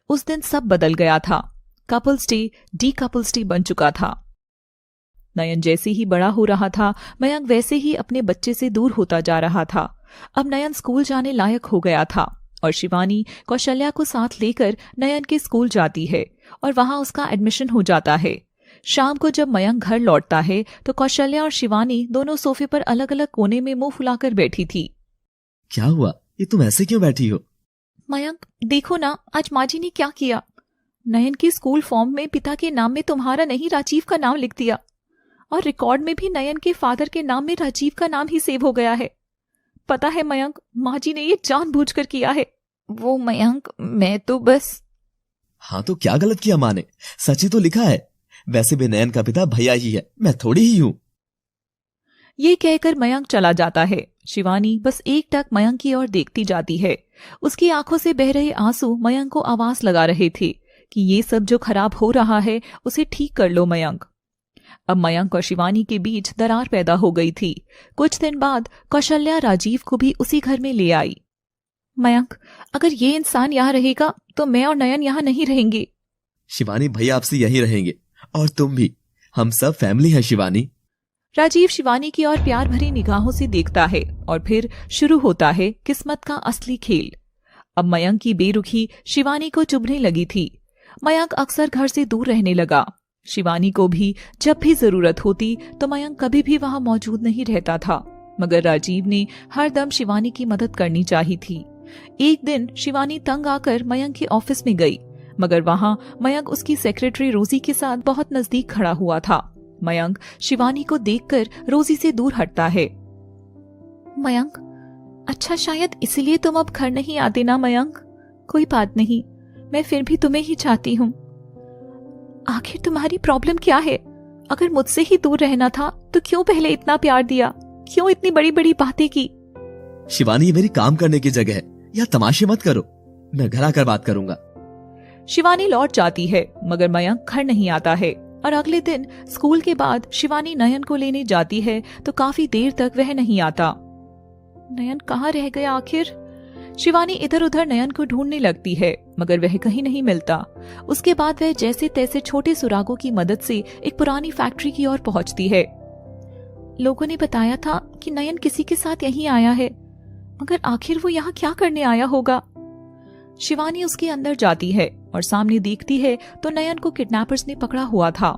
उस दिन सब बदल गया था। कपल्स डे डी-कपल्स डे बन चुका था। नयन जैसे ही बड़ा हो रहा था, मयंक वैसे ही अपने बच्चे से दूर होता जा रहा था। अब नयन स्कूल जाने लायक हो गया था और शिवानी कौशल्या को साथ लेकर नयन के स्कूल जाती है और वहां उसका एडमिशन हो जाता है। शाम को जब मयंक घर लौटता है तो कौशल्या और शिवानी दोनों सोफे पर अलग अलग कोने में मुंह फुलाकर बैठी थी। क्या हुआ? ये तुम ऐसे क्यों बैठी हो? मयंक देखो ना, आज माँ जी ने क्या किया। नयन के स्कूल फॉर्म में पिता के नाम में तुम्हारा नहीं राजीव का नाम लिख दिया और रिकॉर्ड में भी नयन के फादर के नाम में राजीव का नाम ही सेव हो गया है। पता है मयंक, माँ जी ने ये जानबूझकर किया है। वो मयंक, मैं तो बस। हाँ तो क्या गलत किया माँ ने? सच ही तो लिखा है। वैसे भी नयन का पिता भैया ही है, मैं थोड़ी ही हूं। ये कहकर मयंक चला जाता है। शिवानी बस एकटक मयंक की ओर देखती जाती है। उसकी आंखों से बह रहे आंसू मयंक को आवाज लगा रहे थे कि ये सब जो खराब हो रहा है उसे ठीक कर लो मयंक। अब मयंक और शिवानी के बीच दरार पैदा हो गई थी। कुछ दिन बाद कौशल्या राजीव को भी उसी घर में ले आई। मयंक, अगर ये इंसान यहाँ रहेगा तो मैं और नयन यहाँ नहीं रहेंगे। शिवानी भैया आपसे यहीं रहेंगे और तुम भी। हम सब फैमिली है शिवानी। राजीव शिवानी की ओर प्यार भरी निगाहों से देखता है और फिर शुरू होता है किस्मत का असली खेल। अब मयंक की बेरुखी शिवानी को चुभने लगी थी। मयंक अक्सर घर से दूर रहने लगा। शिवानी को भी जब भी जरूरत होती तो मयंक कभी भी वहां मौजूद नहीं रहता था, मगर राजीव ने हर दम शिवानी की मदद करनी चाहिए थी। एक दिन शिवानी तंग आकर मयंक के ऑफिस में गई, मगर वहां मयंक उसकी सेक्रेटरी रोजी के साथ बहुत नजदीक खड़ा हुआ था। मयंक शिवानी को देखकर रोजी से दूर हटता है। मयंक, अच्छा शायद इसलिए तुम अब घर नहीं आते ना मयंक। कोई बात नहीं, मैं फिर भी तुम्हें ही चाहती हूँ। आखिर तुम्हारी प्रॉब्लम क्या है? अगर मुझसे ही दूर रहना था तो क्यों पहले इतना प्यार दिया? क्यों इतनी बड़ी बड़ी बातें की? शिवानी, ये मेरी काम करने की जगह है, या तमाशे मत करो। मैं घर आकर बात करूंगा। शिवानी लौट जाती है, मगर मयंक घर नहीं आता है और अगले दिन स्कूल के बाद शिवानी नयन को लेने जाती है तो काफी देर तक वह नहीं आता। नयन कहाँ रह गया आखिर? शिवानी इधर उधर नयन को ढूंढने लगती है, मगर वह कहीं नहीं मिलता। उसके बाद वह जैसे तैसे छोटे सुरागों की मदद से एक पुरानी फैक्ट्री की ओर पहुंचती है। लोगों ने बताया था कि नयन किसी के साथ यहीं आया है, मगर आखिर वो यहाँ क्या करने आया होगा? शिवानी उसके अंदर जाती है और सामने देखती है तो नयन को किडनैपर्स ने पकड़ा हुआ था।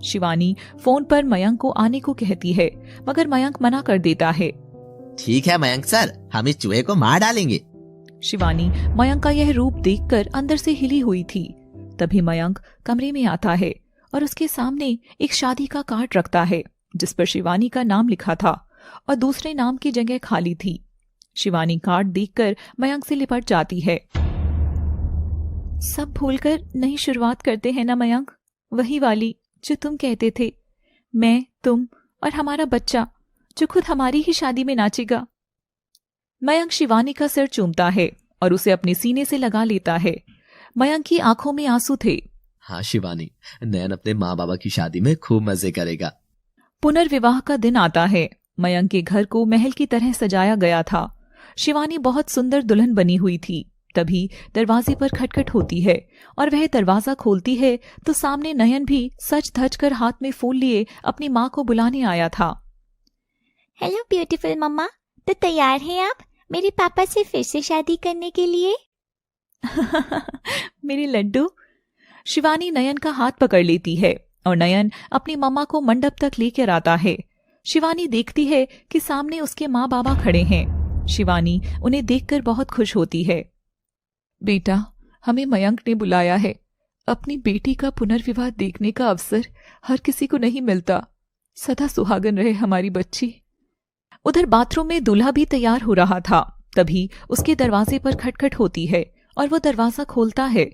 शिवानी फोन पर मयंक को आने को कहती है, मगर मयंक मना कर देता है। ठीक है मयंक सर, हम इस चूहे को मार डालेंगे। शिवानी मयंक का यह रूप देखकर अंदर से हिली हुई थी। तभी मयंक कमरे में आता है और उसके सामने एक शादी का कार्ड रखता है जिस पर शिवानी का नाम लिखा था और दूसरे नाम की जगह खाली थी। शिवानी कार्ड देखकर मयंक से लिपट जाती है। सब भूलकर नई शुरुआत करते हैं ना मयंक, वही वाली जो तुम कहते थे, मैं, तुम और हमारा बच्चा जो खुद हमारी ही शादी में नाचेगा। मयंक शिवानी का सिर चूमता है और उसे अपने सीने से लगा लेता है। मयंक की आंखों में आंसू थे। हाँ शिवानी, नयन अपने माँ बाबा की शादी में खूब मजे करेगा। पुनर्विवाह का दिन आता है। मयंक के घर को महल की तरह सजाया गया था। शिवानी बहुत सुंदर दुल्हन बनी हुई थी। तभी दरवाजे पर खटखट होती है और वह दरवाजा खोलती है तो सामने नयन भी सज धज कर हाथ में फूल लिए अपनी माँ को बुलाने आया था। हेलो ब्यूटीफुल मम्मा, तो तैयार हैं आप मेरे पापा से फिर से शादी करने के लिए? मेरी लड्डू। शिवानी नयन का हाथ पकड़ लेती है और नयन अपनी मम्मा को मंडप तक लेकर आता है। शिवानी देखती है कि सामने उसके माँ बाबा खड़े हैं। शिवानी उन्हें देखकर बहुत खुश होती है। बेटा, हमें मयंक ने बुलाया है। अपनी बेटी का पुनर्विवाह देखने का अवसर हर किसी को नहीं मिलता। सदा सुहागन रहे हमारी बच्ची। उधर बाथरूम में दूल्हा भी तैयार हो रहा था। तभी उसके दरवाजे पर खटखट होती है और वो दरवाजा खोलता है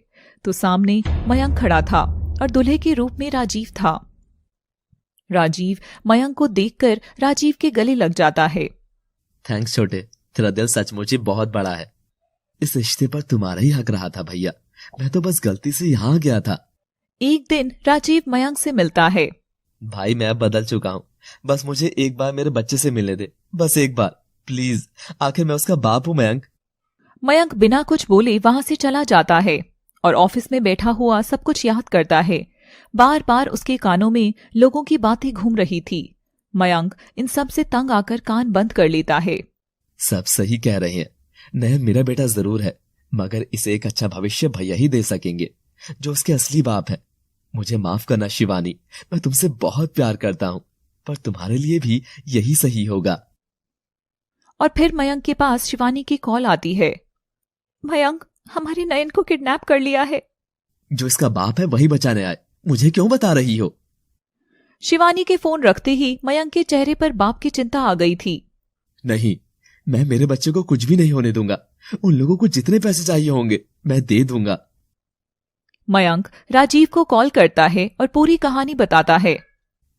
तो सामने मयंक खड़ा था और दूल्हे के रूप में राजीव था। राजीव मयंक को देखकर राजीव के गले लग जाता है। थैंक्स छोटे, तेरा दिल सचमुच ही बहुत बड़ा है। इस रिश्ते पर तुम्हारा ही हक रहा था भैया। मैं तो बस गलती से यहाँ गया था। एक दिन राजीव मयंक से मिलता है। भाई मैं अब बदल चुका हूँ, बस मुझे एक बार मेरे बच्चे से मिलने दे, बस एक बार प्लीज। आखिर मैं उसका बाप हूँ मयंक। मयंक बिना कुछ बोले वहां से चला जाता है और ऑफिस में बैठा हुआ सब कुछ याद करता है। बार बार उसके कानों में लोगों की बातें घूम रही थी। मयंक इन सब से तंग आकर कान बंद कर लेता है। सब सही कह रहे हैं, नयन मेरा बेटा जरूर है, मगर इसे एक अच्छा भविष्य भैया ही दे सकेंगे जो उसके असली बाप है। मुझे माफ करना शिवानी, मैं तुमसे बहुत प्यार करता हूँ, पर तुम्हारे लिए भी यही सही होगा। और फिर मयंक के पास शिवानी की कॉल आती है। मयंक, हमारे नयन को किडनैप कर लिया है। जो इसका बाप है वही बचाने आए, मुझे क्यों बता रही हो? शिवानी के फोन रखते ही मयंक के चेहरे पर बाप की चिंता आ गई थी। नहीं, मैं मेरे बच्चे को कुछ भी नहीं होने दूंगा। उन लोगों को जितने पैसे चाहिए होंगे मैं दे दूंगा। मयंक राजीव को कॉल करता है और पूरी कहानी बताता है।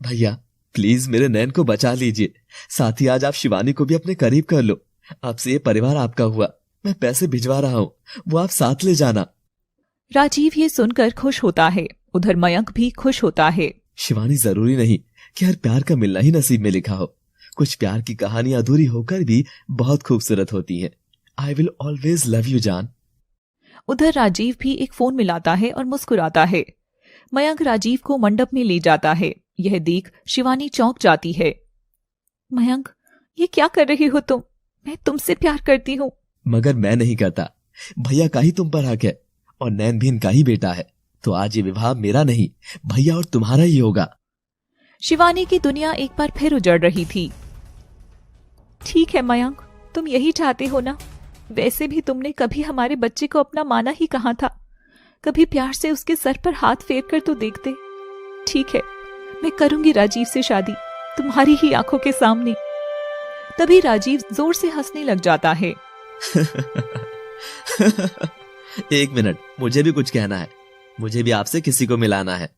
भैया प्लीज मेरे नैन को बचा लीजिए, साथ ही आज आप शिवानी को भी अपने करीब कर लो। आपसे ये परिवार आपका हुआ, मैं पैसे भिजवा रहा हूँ, वो आप साथ ले जाना। राजीव ये सुनकर खुश होता है, उधर मयंक भी खुश होता है। शिवानी, जरूरी नहीं कि हर प्यार का मिलना ही नसीब में लिखा हो। कुछ प्यार की कहानी अधूरी होकर भी बहुत खूबसूरत होती है। I will always love you जान। उधर राजीव भी एक फोन मिलाता है और मुस्कुराता है। मयंक राजीव को मंडप में ले जाता है। यह देख शिवानी चौंक जाती है। मयंक, ये क्या कर रही हो तुम? मैं तुमसे प्यार करती हूँ। मगर मैं नहीं करता, भैया का ही तुम पर हक है और नैन भी इनका ही बेटा है, तो आज ये विवाह मेरा नहीं भैया और तुम्हारा ही होगा। शिवानी की दुनिया एक बार फिर उजड़ रही थी। ठीक है मयंक, तुम यही चाहते हो ना? वैसे भी तुमने कभी हमारे बच्चे को अपना माना ही कहा था। कभी प्यार से उसके सर पर हाथ फेर कर तो देखते। ठीक है, मैं करूंगी राजीव से शादी, तुम्हारी ही आंखों के सामने। तभी राजीव जोर से हंसने लग जाता है। एक मिनट, मुझे भी कुछ कहना है। मुझे भी आपसे किसी को मिलाना है।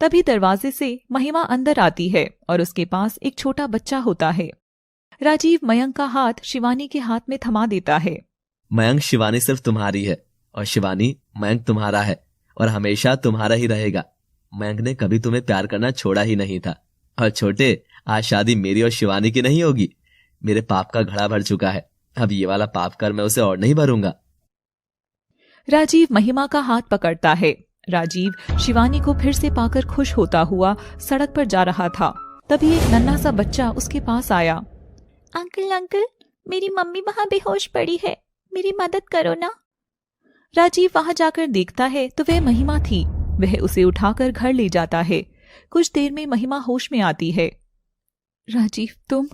तभी दरवाजे से महिमा अंदर आती है और उसके पास एक छोटा बच्चा होता है। राजीव मयंक का हाथ शिवानी के हाथ में थमा देता है। मयंक, शिवानी सिर्फ तुम्हारी है और शिवानी, मयंक तुम्हारा है और हमेशा तुम्हारा ही रहेगा। मयंक ने कभी तुम्हें प्यार करना छोड़ा ही नहीं था। और छोटे, आज शादी मेरी और शिवानी की नहीं होगी। मेरे पाप का घड़ा भर चुका है, अब ये वाला पाप कर मैं उसे और नहीं भरूंगा। राजीव महिमा का हाथ पकड़ता है। राजीव शिवानी को फिर से पाकर खुश होता हुआ सड़क पर जा रहा था। तभी एक नन्हा सा बच्चा उसके पास आया। अंकल अंकल, मेरी मम्मी वहाँ बेहोश पड़ी है, मेरी मदद करो ना। राजीव वहां जाकर देखता है तो वह महिमा थी। वह उसे उठाकर घर ले जाता है। कुछ देर में महिमा होश में आती है। राजीव, तुम?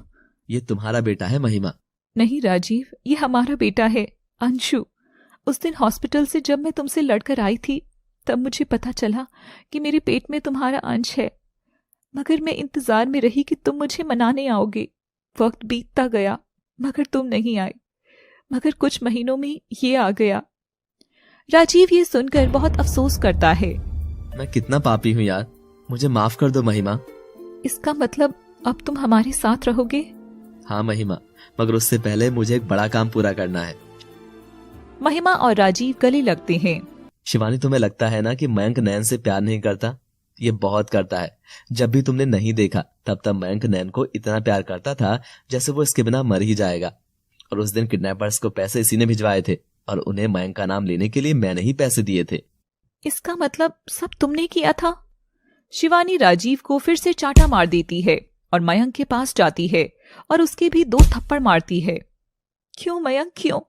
ये तुम्हारा बेटा है महिमा? नहीं राजीव, ये हमारा बेटा है, अंशु। उस दिन हॉस्पिटल से जब मैं तुमसे लड़कर आई थी तब मुझे पता चला कि मेरे पेट में तुम्हारा अंश है, मगर मैं इंतजार में रही कि तुम मुझे मनाने आओगे। वक्त बीतता गया मगर तुम नहीं आए, मगर कुछ महीनों में ये आ गया। राजीव ये सुनकर बहुत अफसोस करता है। मैं कितना पापी हूँ यार, मुझे माफ कर दो महिमा। इसका मतलब अब तुम हमारे साथ रहोगे? हाँ महिमा, मगर उससे पहले मुझे एक बड़ा काम पूरा करना है। महिमा और राजीव गले लगते हैं। शिवानी, तुम्हें लगता है ना कि मयंक नैन से प्यार नहीं करता? ये बहुत करता है। जब भी तुमने नहीं देखा तब तब मयंक नैन को इतना प्यार करता था जैसे वो इसके बिना मर ही जाएगा। और उस दिन किडनैपर्स को पैसे इसी ने भिजवाए थे और उन्हें मयंक का नाम लेने के लिए मैंने ही पैसे दिए थे। इसका मतलब सब तुमने किया था? शिवानी राजीव को फिर से चांटा मार देती है और मयंक के पास जाती है और उसके भी 2 थप्पड़ मारती है। क्यों मयंक, क्यों?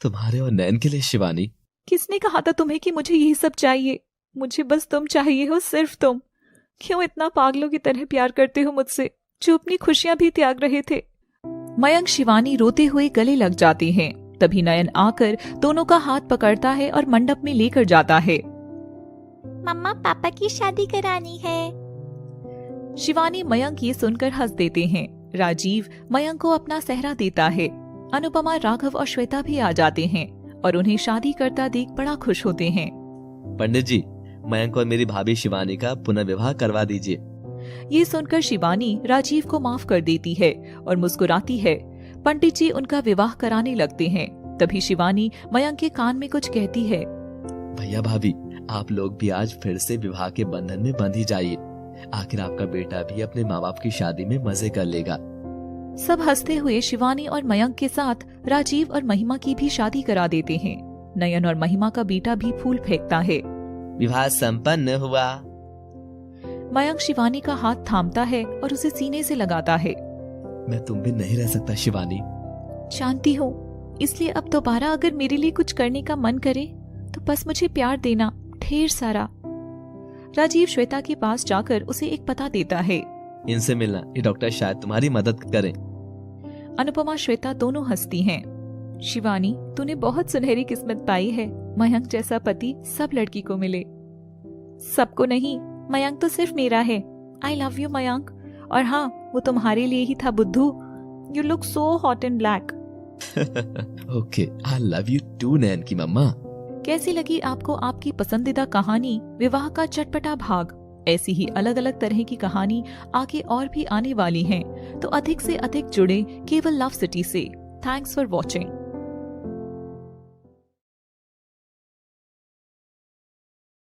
तुम्हारे और नैन के लिए शिवानी। किसने कहा था तुम्हें कि मुझे यही सब चाहिए? मुझे बस तुम चाहिए हो, सिर्फ तुम। क्यों इतना पागलों की तरह प्यार करते हो मुझसे, जो अपनी खुशियां भी त्याग रहे थे? मयंक शिवानी रोते हुए गले लग जाते हैं। तभी नयन आकर दोनों का हाथ पकड़ता है और मंडप में लेकर जाता है। मम्मा, पापा की शादी करानी है। शिवानी मयंक ये सुनकर हंस देते हैं। राजीव मयंक को अपना सेहरा देता है। अनुपमा, राघव और श्वेता भी आ जाते हैं और उन्हें शादी करता देख बड़ा खुश होते हैं। पंडित जी, मयंक और मेरी भाभी शिवानी का पुनर्विवाह करवा दीजिए। ये सुनकर शिवानी राजीव को माफ कर देती है और मुस्कुराती है। पंडित जी उनका विवाह कराने लगते हैं। तभी शिवानी मयंक के कान में कुछ कहती है। भैया भाभी, आप लोग भी आज फिर से विवाह के बंधन में बंध ही जाइए। आखिर आपका बेटा भी अपने माँ बाप की शादी में मजे कर लेगा। सब हंसते हुए शिवानी और मयंक के साथ राजीव और महिमा की भी शादी करा देते हैं। नयन और महिमा का बेटा भी फूल फेंकता है। विवाह संपन्न हुआ। मयंक शिवानी का हाथ थामता है और उसे सीने से लगाता है। मैं तुम भी नहीं रह सकता शिवानी। जानती हूँ, इसलिए अब दोबारा अगर मेरे लिए कुछ करने का मन करे तो बस मुझे प्यार देना, ढेर सारा। राजीव श्वेता के पास जाकर उसे एक पता देता है। इनसे मिलना, ये डॉक्टर शायद तुम्हारी मदद करें। अनुपमा श्वेता दोनों हंसती हैं। शिवानी, तूने बहुत सुनहरी किस्मत पाई है। मयंक जैसा पति सब लड़की को मिले। सबको नहीं, मयंक तो सिर्फ मेरा है। I love you Mayank. और हाँ, वो तुम्हारे लिए ही था बुद्धू। You look so hot in black. Okay, I love you too Nain की मम्मा। कैसी लगी आपको आपकी पसंदीदा कहानी विवाह का चटपटा भाग? ऐसी ही अलग अलग तरह की कहानी आगे और भी आने वाली हैं, तो अधिक से अधिक जुड़े केवल लव सिटी से। Thanks for watching.